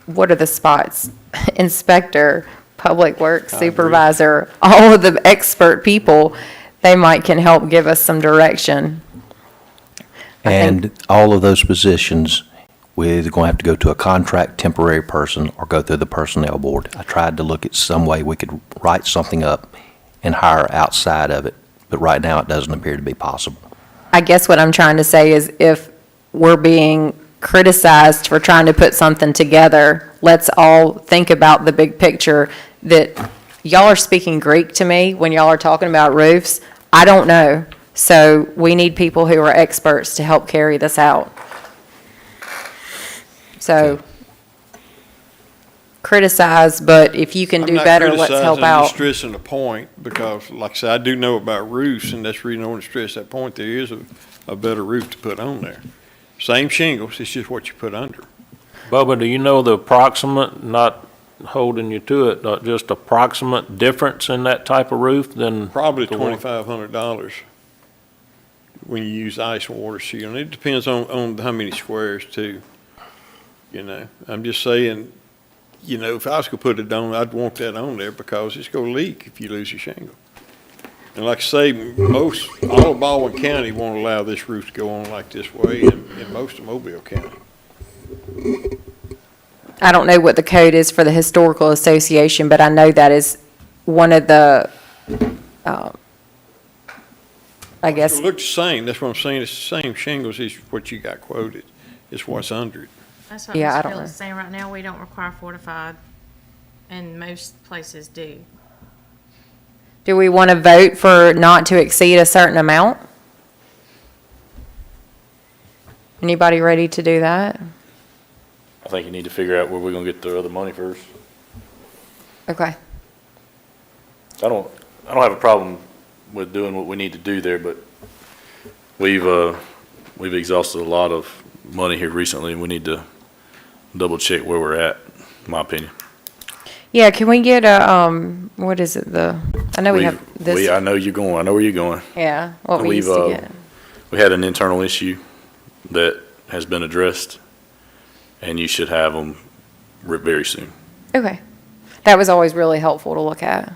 what are the spots? Inspector, public works I agree. supervisor, all of the expert people, they might can help give us some direction. I think- And all of those positions, we're either going to have to go to a contract temporary person or go through the personnel board. I tried to look at some way we could write something up and hire outside of it, but right now it doesn't appear to be possible. I guess what I'm trying to say is if we're being criticized for trying to put something together, let's all think about the big picture, that y'all are speaking Greek to me when y'all are talking about roofs. I don't know. So we need people who are experts to help carry this out. So criticize, but if you can do better, let's help I'm not criticizing, I'm out. just stressing the point, because like I said, I do know about roofs, and that's the reason I want to stress that point. There is a better roof to put on there. Same shingles, it's just what you put under. Bubba, do you know the approximate, not holding you to it, just approximate difference in that type of roof than? Probably the one- $2,500 when you use ice and water sealing. It depends on how many squares too. You know, I'm just saying, you know, if I was gonna put it on, I'd want that on there because it's gonna leak if you lose your shingle. And like I say, all of Baldwin County won't allow this roof to go on like this way, and most of Mobile County. I don't know what the code is for the Historical Association, but I know that is one of the, I guess, It looks the same, that's what I'm saying, it's the same shingles as what you got quoted, it's what's under it. That's what Yeah, I Ms. don't Field is know. saying right now, we don't require fortified, and most places do. do we want to vote for not to exceed a certain amount? Anybody ready to do that? I think you need to figure out where we're gonna get the other money first. Okay. I don't have a problem with doing what we need to do there, but we've exhausted a lot of money here recently, and we need to double check where we're at, in my opinion. Yeah, can we get a, what is it, I know we have I this, know you're going, I know where you're going. yeah, what we We've, used to get. We had an internal issue that has been addressed, and you should have them very soon. Okay. That was always really helpful to look at.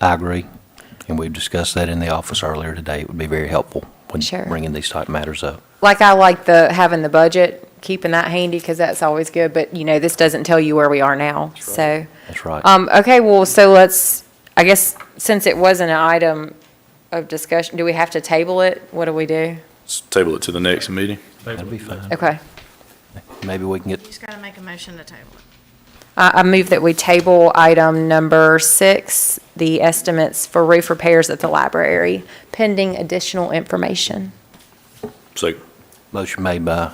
I agree, and we've discussed that in the office earlier today. It would be very helpful when Sure. bringing these type matters up. Like I like having the budget, keeping that handy, because that's always good, but this doesn't tell you where we are now, so. That's right. Okay, well, so I guess, since it wasn't an item of discussion, do we have to table it? What do we do? Let's table it to the next meeting. That'd be fine. Okay. Maybe we can You get, just gotta make a motion to table it. I move that we table item number 6, the estimates for roof repairs at the library, pending additional information. So, motion made by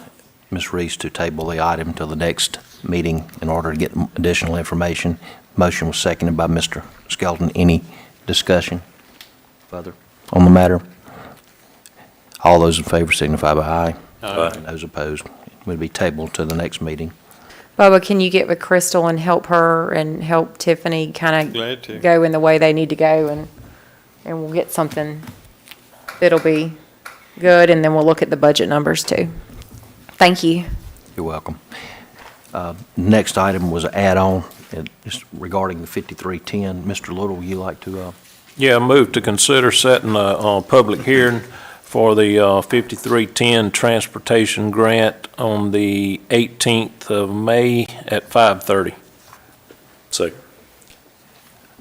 Ms. Reese to table the item till the next meeting in order to get additional information. Motion was seconded by Mr. Skelton. Any discussion further on the matter? All those in favor signify by aye. Aye. And those opposed would be tabled to the next meeting. Bubba, can you get with Crystal and help her and help Tiffany kind Glad to. of go in the way they need to go, and we'll get something that'll be good, and then we'll look at the budget numbers too. Thank you. You're welcome. Next item was an add-on, just regarding the 5310. Mr. Little, would you like to, Yeah, move to consider setting a public hearing for the 5310 transportation grant on the 18th of May at 5:30. second.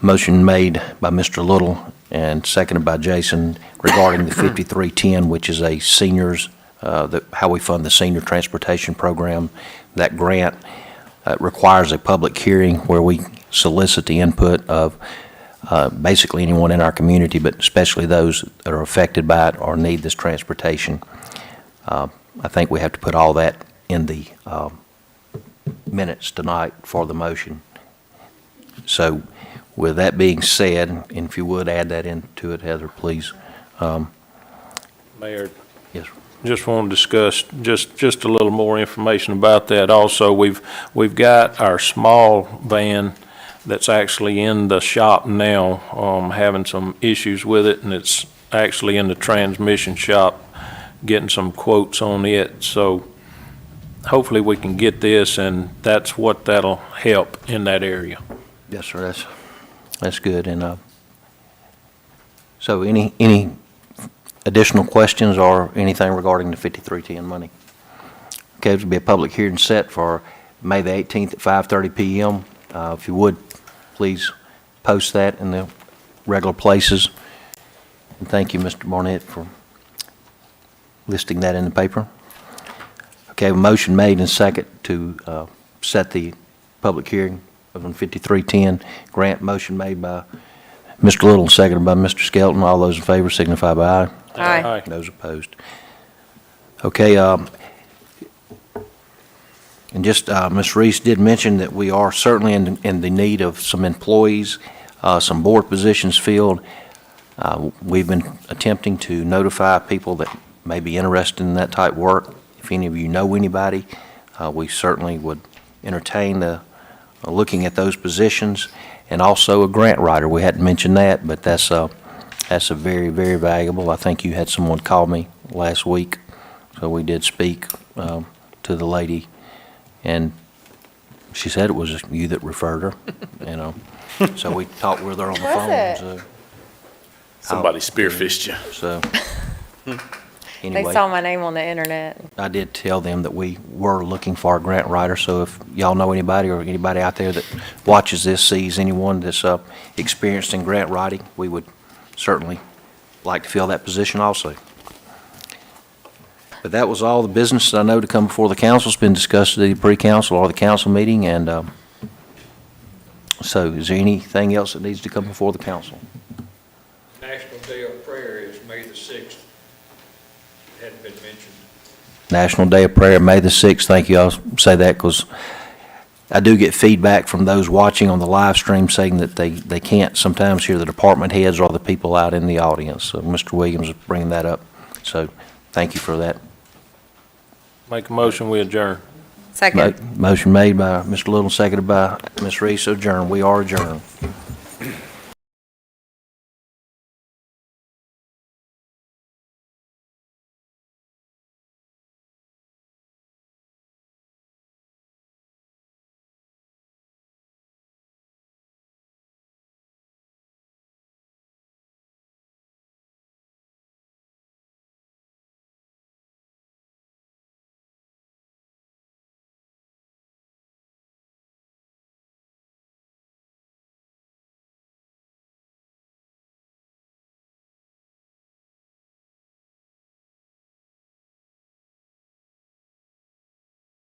motion made by Mr. Little and seconded by Jason regarding the 5310, which is a seniors, how we fund the senior transportation program. That grant requires a public hearing where we solicit the input of basically anyone in our community, but especially those that are affected by it or need this transportation. I think we have to put all that in the minutes tonight for the motion. So with that being said, and if you would add that into it, Heather, please. Mayor, Yes. just want to discuss just a little more information about that. Also, we've got our small van that's actually in the shop now, having some issues with it, and it's actually in the transmission shop, getting some quotes on it. So hopefully we can get this, and that's what that'll help in that area. Yes, sir, that's good. And so any additional questions or anything regarding the 5310 money? Okay, there'll be a public hearing set for May the 18th at 5:30 PM. If you would, please post that in the regular places. And thank you, Mr. Barnett, for listing that in the paper. Okay, a motion made and second to set the public hearing on 5310 grant. Motion made by Mr. Little and seconded by Mr. Skelton. All those in favor signify by aye. Aye. Those opposed. Okay, and just, Ms. Reese did mention that we are certainly in the need of some employees, some board positions filled. We've been attempting to notify people that may be interested in that type work. If any of you know anybody, we certainly would entertain looking at those positions, and also a grant writer. We hadn't mentioned that, but that's a very, very valuable. I think you had someone call me last week, so we did speak to the lady, and she said it was you that referred her, you know. So we talked with her on the Was phone. it? So, Somebody spearfished you. so They anyway, saw my name on the internet. I did tell them that we were looking for a grant writer, so if y'all know anybody or anybody out there that watches this sees anyone that's experienced in grant writing, we would certainly like to fill that position also. But that was all the business that I know to come before the council. It's been discussed at the pre-council or the council meeting, and so is there anything else that needs to come before the council? National Day of Prayer is May the 6th. It hadn't been mentioned. National Day of Prayer, May the 6th. Thank you. I'll say that because I do get feedback from those watching on the live stream saying that they can't sometimes hear the department heads or the people out in the audience. So Mr. Williams is bringing that up. So thank you for that. Make a motion, we adjourn. Second. Motion made by Mr. Little, seconded by Ms. Reese. Adjourn. We are adjourned.